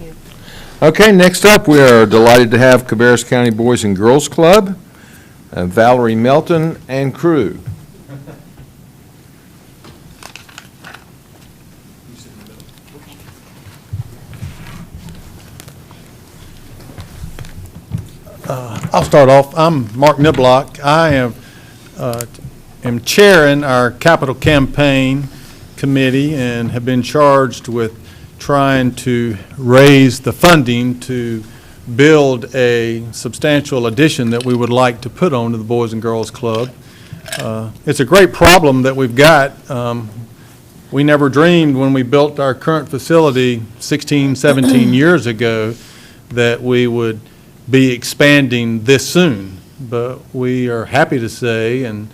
Okay, next up, we are delighted to have Cabarrus County Boys and Girls Club, Valerie Melton and crew. I'll start off. I'm Mark Niblock. I am chairing our capital campaign committee and have been charged with trying to raise the funding to build a substantial addition that we would like to put onto the Boys and Girls Club. It's a great problem that we've got. we never dreamed when we built our current facility 16, 17 years ago that we would be expanding this soon. But we are happy to say, and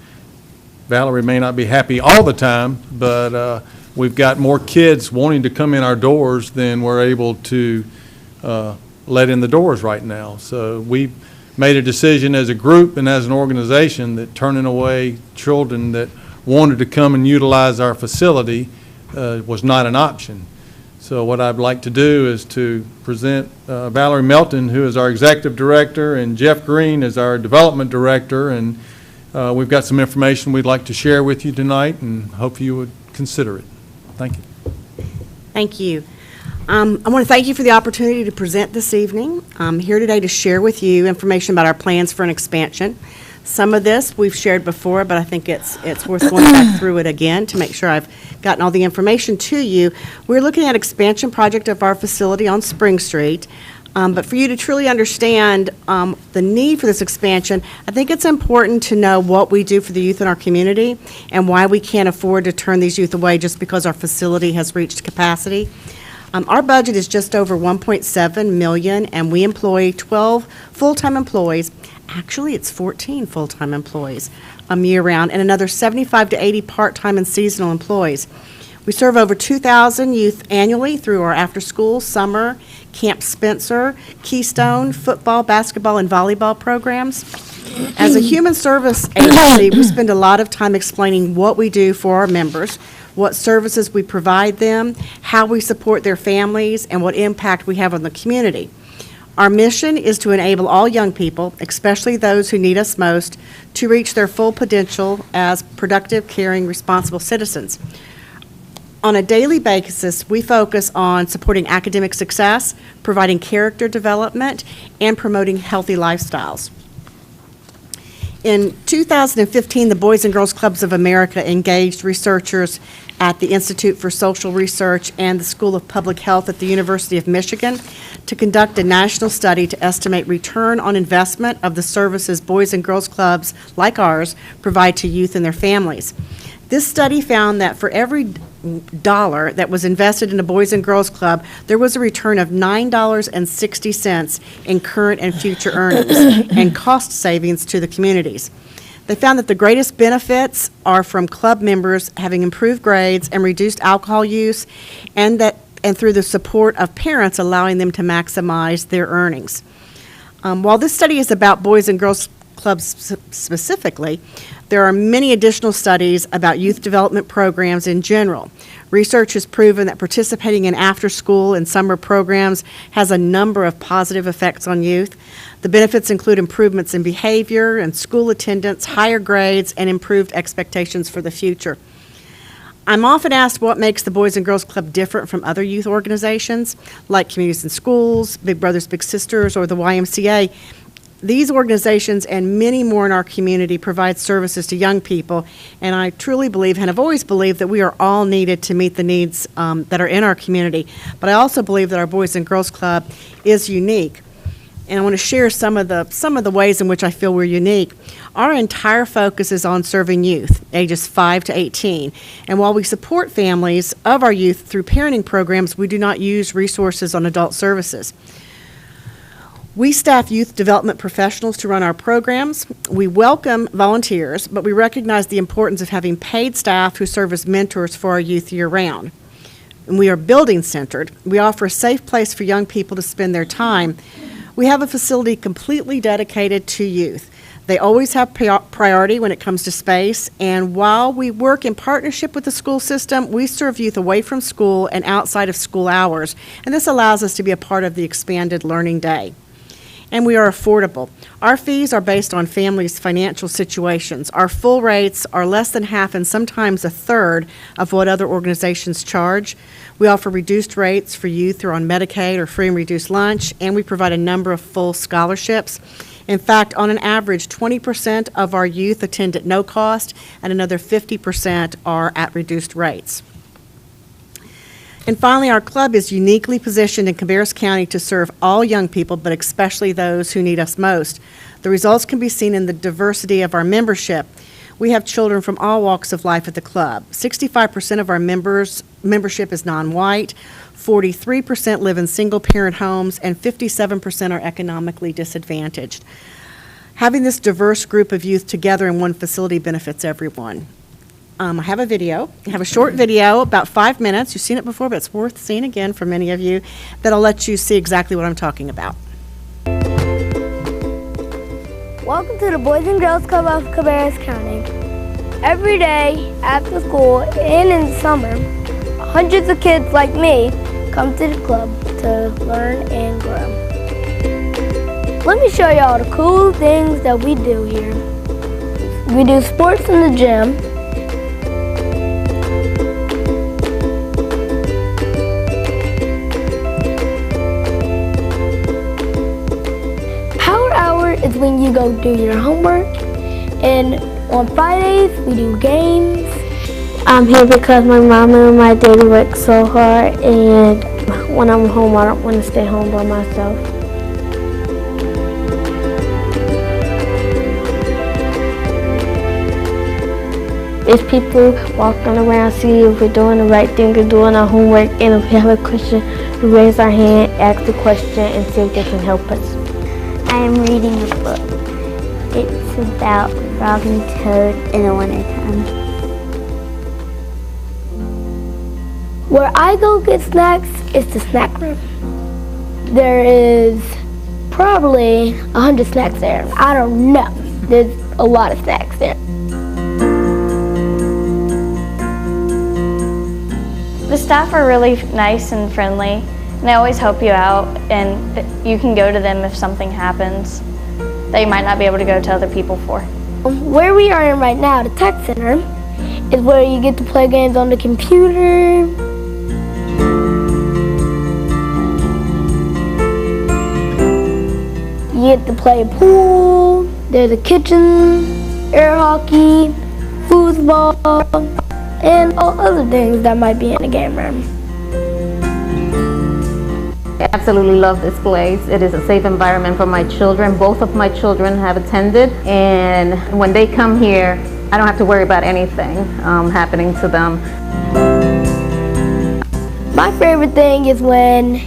Valerie may not be happy all the time, but we've got more kids wanting to come in our doors than we're able to let in the doors right now. So we made a decision as a group and as an organization that turning away children that wanted to come and utilize our facility was not an option. So what I'd like to do is to present Valerie Melton, who is our executive director, and Jeff Green is our development director, and we've got some information we'd like to share with you tonight, and hope you would consider it. Thank you. Thank you. I want to thank you for the opportunity to present this evening. I'm here today to share with you information about our plans for an expansion. Some of this we've shared before, but I think it's worth going back through it again to make sure I've gotten all the information to you. We're looking at expansion project of our facility on Spring Street. But for you to truly understand the need for this expansion, I think it's important to know what we do for the youth in our community and why we can't afford to turn these youth away just because our facility has reached capacity. Our budget is just over $1.7 million, and we employ 12 full-time employees. Actually, it's 14 full-time employees year-round, and another 75 to 80 part-time and seasonal employees. We serve over 2,000 youth annually through our after-school, summer, Camp Spencer, Keystone, football, basketball, and volleyball programs. As a human service agency, we spend a lot of time explaining what we do for our members, what services we provide them, how we support their families, and what impact we have on the community. Our mission is to enable all young people, especially those who need us most, to reach their full potential as productive, caring, responsible citizens. On a daily basis, we focus on supporting academic success, providing character development, and promoting healthy lifestyles. In 2015, the Boys and Girls Clubs of America engaged researchers at the Institute for Social Research and the School of Public Health at the University of Michigan to conduct a national study to estimate return on investment of the services Boys and Girls Clubs like ours provide to youth and their families. This study found that for every dollar that was invested in a Boys and Girls Club, there was a return of $9.60 in current and future earnings and cost savings to the communities. They found that the greatest benefits are from club members having improved grades and reduced alcohol use, and through the support of parents allowing them to maximize their earnings. While this study is about Boys and Girls Clubs specifically, there are many additional studies about youth development programs in general. Research has proven that participating in after-school and summer programs has a number of positive effects on youth. The benefits include improvements in behavior and school attendance, higher grades, and improved expectations for the future. I'm often asked what makes the Boys and Girls Club different from other youth organizations like Communities in Schools, Big Brothers Big Sisters, or the YMCA. These organizations and many more in our community provide services to young people, and I truly believe and have always believed that we are all needed to meet the needs that are in our community. But I also believe that our Boys and Girls Club is unique, and I want to share some of the ways in which I feel we're unique. Our entire focus is on serving youth, ages 5 to 18, and while we support families of our youth through parenting programs, we do not use resources on adult services. We staff youth development professionals to run our programs. We welcome volunteers, but we recognize the importance of having paid staff who serve as mentors for our youth year-round. And we are building-centered. We offer a safe place for young people to spend their time. We have a facility completely dedicated to youth. They always have priority when it comes to space, and while we work in partnership with the school system, we serve youth away from school and outside of school hours, and this allows us to be a part of the expanded learning day. And we are affordable. Our fees are based on families' financial situations. Our full rates are less than half and sometimes a third of what other organizations charge. We offer reduced rates for youth who are on Medicaid or free and reduced lunch, and we provide a number of full scholarships. In fact, on an average, 20% of our youth attend at no cost, and another 50% are at reduced rates. And finally, our club is uniquely positioned in Cabarrus County to serve all young people, but especially those who need us most. The results can be seen in the diversity of our membership. We have children from all walks of life at the club. 65% of our membership is non-white, 43% live in single-parent homes, and 57% are economically disadvantaged. Having this diverse group of youth together in one facility benefits everyone. I have a video. I have a short video, about 5 minutes. You've seen it before, but it's worth seeing again for many of you. That'll let you see exactly what I'm talking about. Welcome to the Boys and Girls Club of Cabarrus County. Every day after school and in the summer, hundreds of kids like me come to the club to learn and grow. Let me show you all the cool things that we do here. We do sports in the gym. Power hour is when you go do your homework, and on Fridays we do games. I'm here because my mom and my daddy work so hard, and when I'm home I don't want to stay home by myself. It's people walking around, see if we're doing the right thing or doing our homework, and if we have a question, we raise our hand, ask the question, and see if they can help us. I am reading a book. It's about Frog and Toad in the wintertime. Where I go get snacks is the snack room. There is probably 100 snacks there. I don't know. There's a lot of snacks there. The staff are really nice and friendly, and they always help you out, and you can go to them if something happens that you might not be able to go to other people for. Where we are in right now, the tech center, is where you get to play games on the computer. You get to play pool, there's a kitchen, air hockey, foosball, and all other things that might be in the game room. I absolutely love this place. It is a safe environment for my children. Both of my children have attended, and when they come here, I don't have to worry about anything happening to them. My favorite thing is when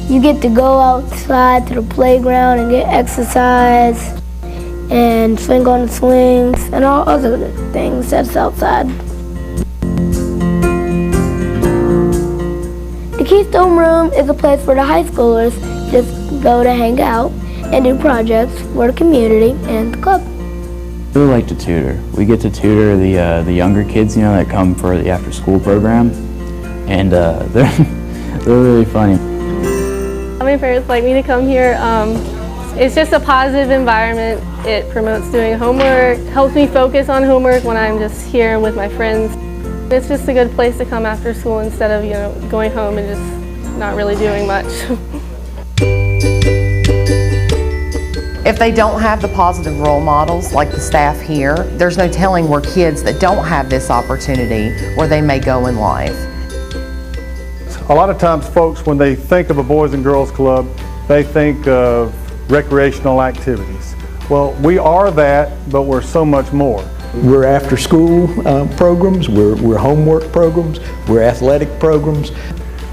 you get to go outside to the playground and get exercise and swing on the swings and all other things that's outside. The Keystone Room is a place for the high schoolers just go to hang out and do projects for the community and the club. I really like to tutor. We get to tutor the younger kids, you know, that come for the after-school program, and they're really funny. My parents like me to come here. It's just a positive environment. It promotes doing homework, helps me focus on homework when I'm just here with my friends. It's just a good place to come after school instead of, you know, going home and just not really doing much. If they don't have the positive role models like the staff here, there's no telling where kids that don't have this opportunity, where they may go in life. A lot of times folks, when they think of a Boys and Girls Club, they think of recreational activities. Well, we are that, but we're so much more. We're after-school programs, we're homework programs, we're athletic programs.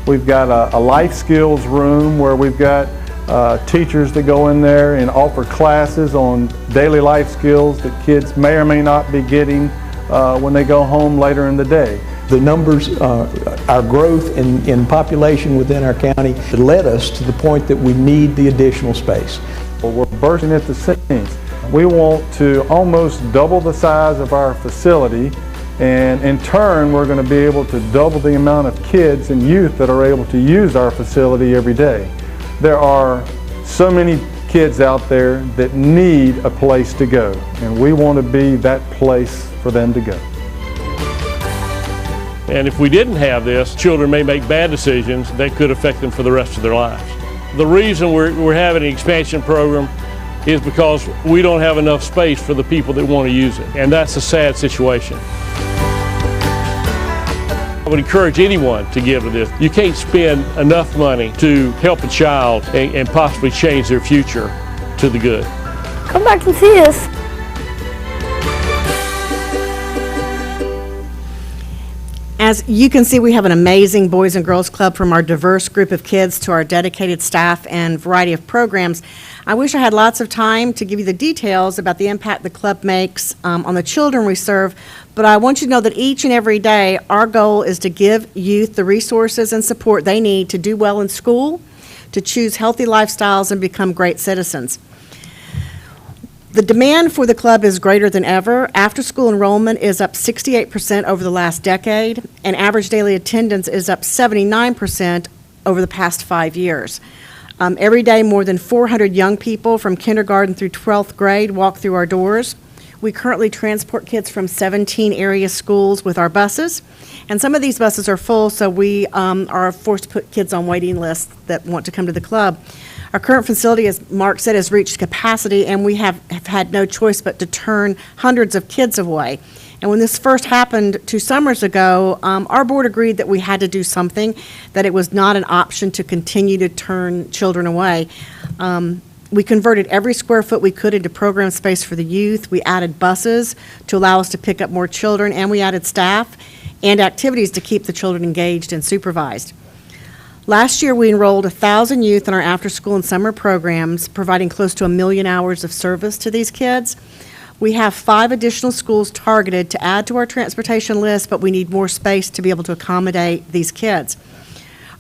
We've got a life skills room where we've got teachers that go in there and offer classes on daily life skills that kids may or may not be getting when they go home later in the day. The numbers, our growth in population within our county led us to the point that we need the additional space. Well, we're bursting at the seams. We want to almost double the size of our facility, and in turn we're going to be able to double the amount of kids and youth that are able to use our facility every day. There are so many kids out there that need a place to go, and we want to be that place for them to go. And if we didn't have this, children may make bad decisions that could affect them for the rest of their lives. The reason we're having an expansion program is because we don't have enough space for the people that want to use it, and that's a sad situation. I would encourage anyone to give to this. You can't spend enough money to help a child and possibly change their future to the good. Come back and see us. As you can see, we have an amazing Boys and Girls Club, from our diverse group of kids to our dedicated staff and variety of programs. I wish I had lots of time to give you the details about the impact the club makes on the children we serve, but I want you to know that each and every day, our goal is to give youth the resources and support they need to do well in school, to choose healthy lifestyles, and become great citizens. The demand for the club is greater than ever. After-school enrollment is up 68% over the last decade, and average daily attendance is up 79% over the past 5 years. Every day, more than 400 young people from kindergarten through 12th grade walk through our doors. We currently transport kids from 17 area schools with our buses, and some of these buses are full, so we are forced to put kids on waiting lists that want to come to the club. Our current facility, as Mark said, has reached capacity, and we have had no choice but to turn hundreds of kids away. And when this first happened 2 summers ago, our board agreed that we had to do something, that it was not an option to continue to turn children away. We converted every square foot we could into program space for the youth. We added buses to allow us to pick up more children, and we added staff and activities to keep the children engaged and supervised. Last year, we enrolled 1,000 youth in our after-school and summer programs, providing close to 1 million hours of service to these kids. We have 5 additional schools targeted to add to our transportation list, but we need more space to be able to accommodate these kids.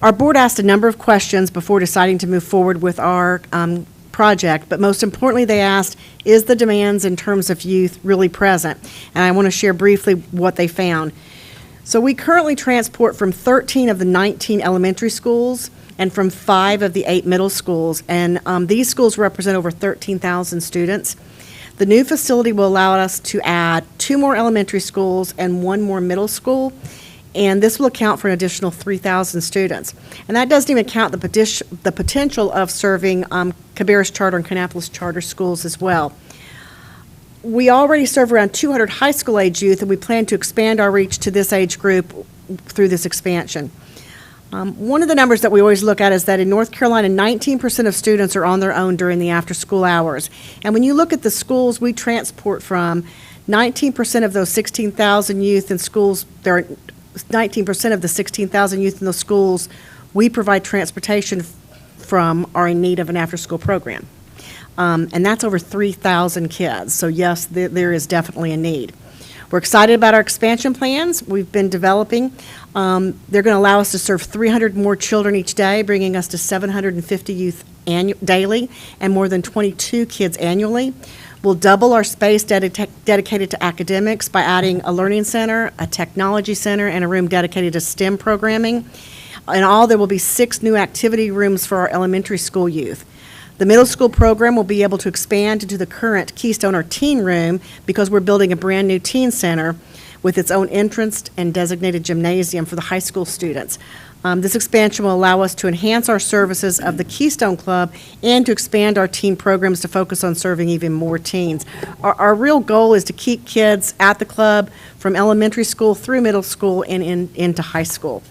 Our board asked a number of questions before deciding to move forward with our project, but most importantly, they asked, is the demands in terms of youth really present? And I want to share briefly what they found. So we currently transport from 13 of the 19 elementary schools and from 5 of the 8 middle schools, and these schools represent over 13,000 students. The new facility will allow us to add 2 more elementary schools and 1 more middle school, and this will account for an additional 3,000 students. And that doesn't even count the potential of serving Cabarrus Charter and Kannapolis Charter schools as well. We already serve around 200 high school age youth, and we plan to expand our reach to this age group through this expansion. One of the numbers that we always look at is that in North Carolina, 19% of students are on their own during the after-school hours. And when you look at the schools we transport from, 19% of those 16,000 youth in schools, 19% of the 16,000 youth in those schools we provide transportation from are in need of an after-school program. And that's over 3,000 kids. So yes, there is definitely a need. We're excited about our expansion plans we've been developing. They're going to allow us to serve 300 more children each day, bringing us to 750 youth daily and more than 22 kids annually. We'll double our space dedicated to academics by adding a learning center, a technology center, and a room dedicated to STEM programming. In all, there will be 6 new activity rooms for our elementary school youth. The middle school program will be able to expand into the current Keystone or Teen Room because we're building a brand-new teen center with its own entrance and designated gymnasium for the high school students. This expansion will allow us to enhance our services of the Keystone Club and to expand our teen programs to focus on serving even more teens. Our real goal is to keep kids at the club from elementary school through middle school and into high school.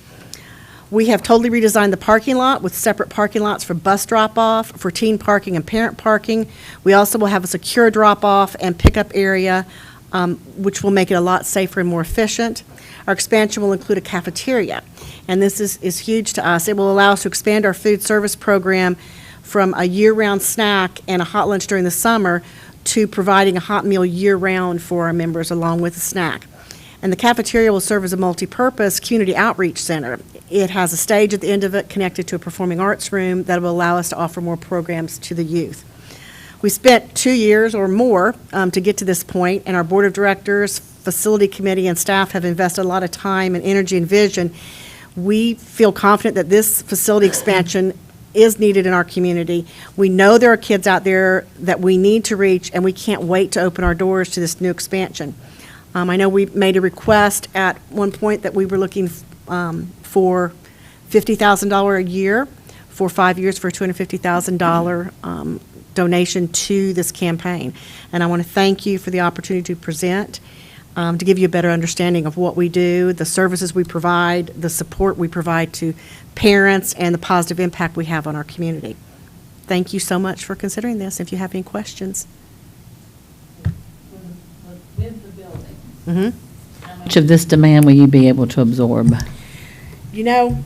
We have totally redesigned the parking lot with separate parking lots for bus drop-off, for teen parking and parent parking. We also will have a secure drop-off and pickup area, which will make it a lot safer and more efficient. Our expansion will include a cafeteria, and this is huge to us. It will allow us to expand our food service program from a year-round snack and a hot lunch during the summer to providing a hot meal year-round for our members along with a snack. And the cafeteria will serve as a multi-purpose community outreach center. It has a stage at the end of it connected to a performing arts room that will allow us to offer more programs to the youth. We spent 2 years or more to get to this point, and our board of directors, facility committee, and staff have invested a lot of time and energy and vision. We feel confident that this facility expansion is needed in our community. We know there are kids out there that we need to reach, and we can't wait to open our doors to this new expansion. I know we made a request at one point that we were looking for $50,000 a year for 5 years for a $250,000 donation to this campaign. And I want to thank you for the opportunity to present, to give you a better understanding of what we do, the services we provide, the support we provide to parents, and the positive impact we have on our community. Thank you so much for considering this. If you have any questions. With the building, Mm-hmm. how much of this demand will you be able to absorb? You know,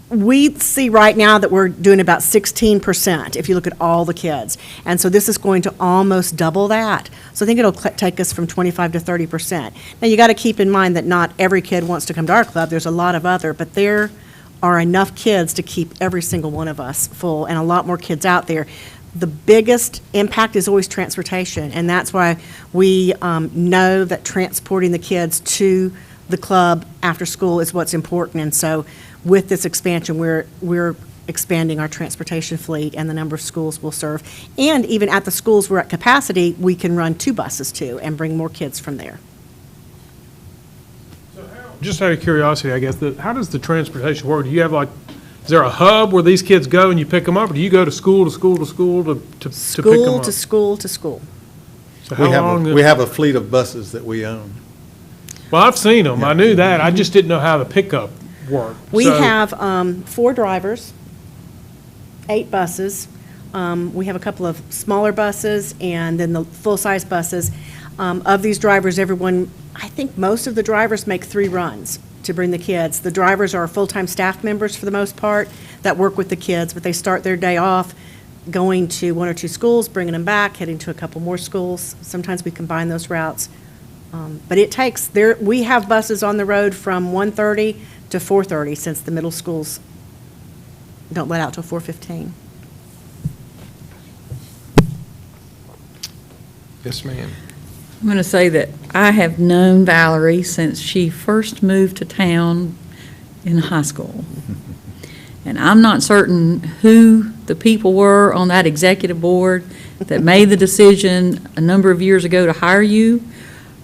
we see right now that we're doing about 16% if you look at all the kids. And so this is going to almost double that. So I think it'll take us from 25 to 30%. Now, you got to keep in mind that not every kid wants to come to our club. There's a lot of other, but there are enough kids to keep every single one of us full and a lot more kids out there. The biggest impact is always transportation, and that's why we know that transporting the kids to the club after school is what's important. And so with this expansion, we're expanding our transportation fleet and the number of schools we'll serve. And even at the schools we're at capacity, we can run 2 buses to and bring more kids from there. Just out of curiosity, I guess, how does the transportation work? Do you have is there a hub where these kids go and you pick them up, or do you go to school to school to school to pick them up? School to school to school. So how long? We have a fleet of buses that we own. Well, I've seen them. I knew that. I just didn't know how the pickup worked. We have 4 drivers, 8 buses. We have a couple of smaller buses and then the full-size buses. Of these drivers, I think most of the drivers make 3 runs to bring the kids. The drivers are full-time staff members for the most part that work with the kids, but they start their day off going to 1 or 2 schools, bringing them back, heading to a couple more schools. Sometimes we combine those routes. But it takes, we have buses on the road from 1:30 to 4:30 since the middle schools don't let out till 4:15. Yes, ma'am. I'm going to say that I have known Valerie since she first moved to town in high school. And I'm not certain who the people were on that executive board that made the decision a number of years ago to hire you,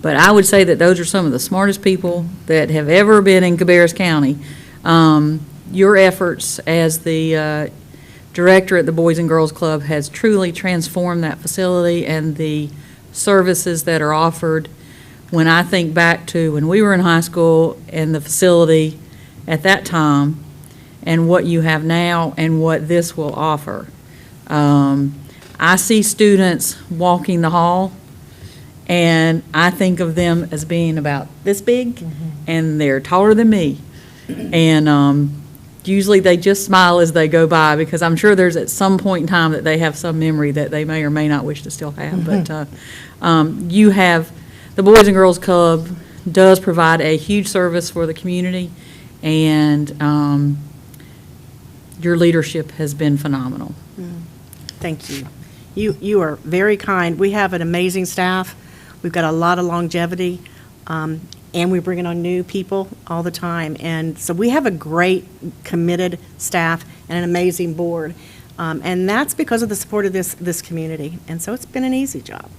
but I would say that those are some of the smartest people that have ever been in Cabarrus County. Your efforts as the director at the Boys and Girls Club has truly transformed that facility and the services that are offered. When I think back to when we were in high school and the facility at that time and what you have now and what this will offer. I see students walking the hall and I think of them as being about this big and they're taller than me. And usually they just smile as they go by because I'm sure there's at some point in time that they have some memory that they may or may not wish to still have. But you have, the Boys and Girls Club does provide a huge service for the community, and your leadership has been phenomenal. Thank you. You are very kind. We have an amazing staff. We've got a lot of longevity, and we're bringing on new people all the time. And so we have a great, committed staff and an amazing board. And that's because of the support of this community. And so it's been an easy job.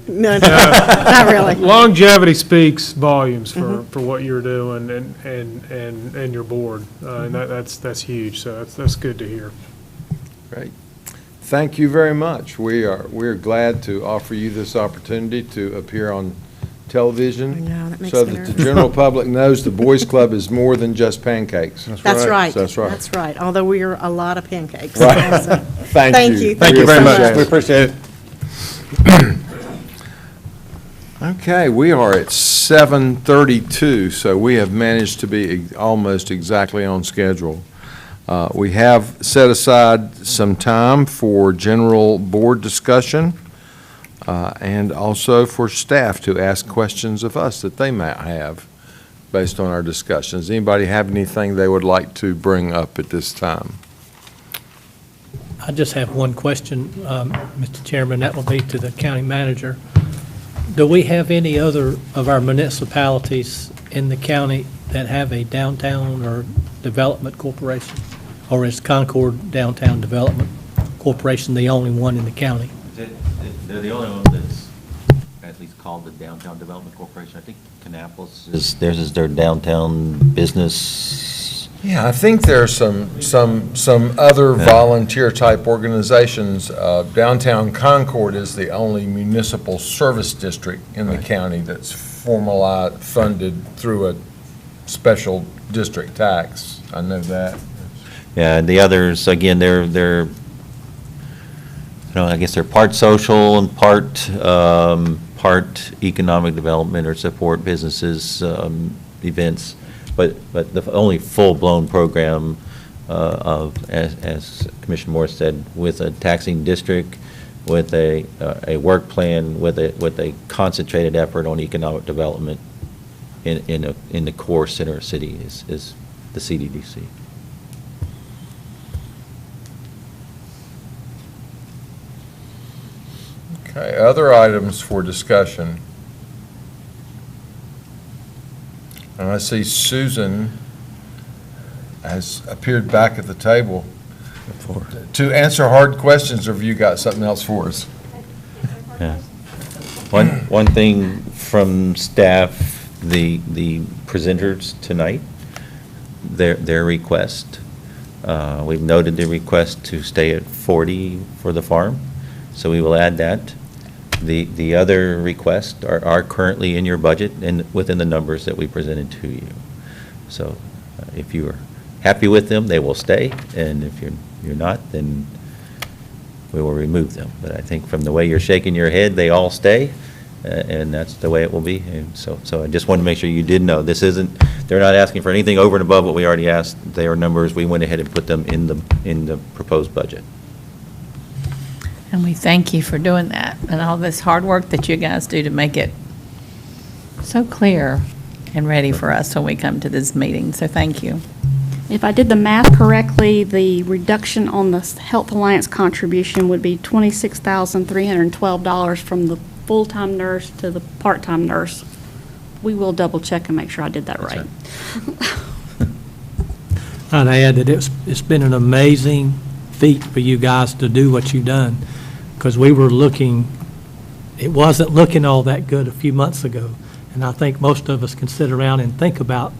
No, not really. Longevity speaks volumes for what you're doing and your board. And that's huge. So that's good to hear. Great. Thank you very much. We're glad to offer you this opportunity to appear on television. I know, that makes so me that the nervous. general public knows the Boys Club is more than just pancakes. That's right. That's right. That's right. Although we are a lot of pancakes. Right. So, Thank you. Thank you very much. We appreciate it. Okay, we are at 7:32, so we have managed to be almost exactly on schedule. We have set aside some time for general board discussion and also for staff to ask questions of us that they might have based on our discussions. Anybody have anything they would like to bring up at this time? I just have one question, Mr. Chairman. That will be to the county manager. Do we have any other of our municipalities in the county that have a downtown or development corporation? Or is Concord Downtown Development Corporation the only one in the county? They're the only one that's at least called the Downtown Development Corporation. I think Kannapolis theirs is their downtown business. Yeah, I think there are some other volunteer-type organizations. Downtown Concord is the only municipal service district in the county that's formalized, funded through a special district tax. I know that. Yeah, and the others, again, they're I guess they're part social and part economic development or support businesses, events, but the only full-blown program as Commissioner Moore said, with a taxing district, with a work plan, with a concentrated effort on economic development in the core center city is the CDDC. Okay, other items for discussion. And I see Susan has appeared back at the table to answer hard questions, or have you got something else for us? Yeah. One thing from staff, the presenters tonight, their request. We've noted the request to stay at 40 for the farm, so we will add that. The other requests are currently in your budget and within the numbers that we presented to you. So if you are happy with them, they will stay, and if you're not, then we will remove them. But I think from the way you're shaking your head, they all stay, and that's the way it will be. And so I just wanted to make sure you did know, this isn't, they're not asking for anything over and above what we already asked. They are numbers, we went ahead and put them in the proposed budget. And we thank you for doing that and all this hard work that you guys do to make it so clear and ready for us when we come to this meeting. So thank you. If I did the math correctly, the reduction on the Health Alliance contribution would be $26,312 from the full-time nurse to the part-time nurse. We will double check and make sure I did that right. I'd add that it's been an amazing feat for you guys to do what you've done, because we were looking, it wasn't looking all that good a few months ago. And I think most of us can sit around and think about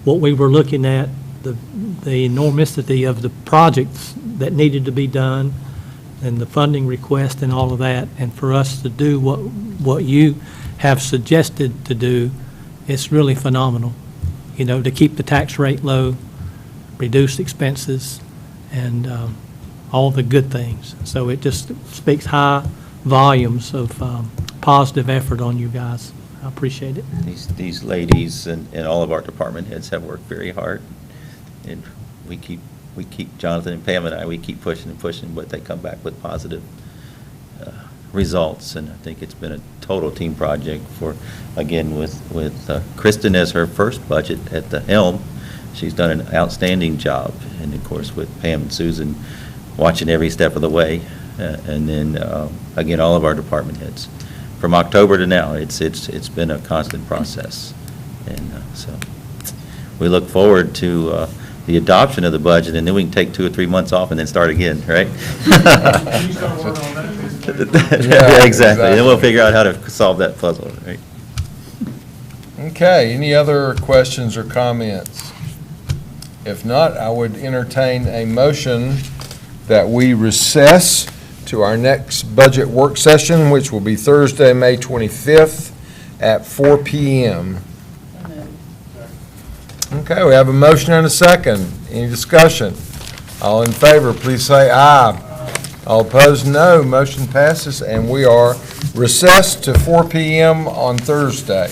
what we were looking at, the enormity of the projects that needed to be done and the funding request and all of that. And for us to do what you have suggested to do, it's really phenomenal. You know, to keep the tax rate low, reduce expenses, and all the good things. So it just speaks high volumes of positive effort on you guys. I appreciate it. These ladies and all of our department heads have worked very hard, and we keep Jonathan and Pam and I, we keep pushing and pushing, but they come back with positive results. And I think it's been a total team project for, again, with Kristen as her first budget at the helm. She's done an outstanding job, and of course with Pam and Susan watching every step of the way, and then again all of our department heads. From October to now, it's been a constant process, and so we look forward to the adoption of the budget, and then we can take 2 or 3 months off and then start again, right? Yeah, exactly. Then we'll figure out how to solve that puzzle, right? Okay, any other questions or comments? If not, I would entertain a motion that we recess to our next budget work session, which will be Thursday, May 25th at 4 p.m. Okay, we have a motion and a second. Any discussion? All in favor, please say aye. All opposed, no. Motion passes, and we are recessed to 4 p.m. on Thursday.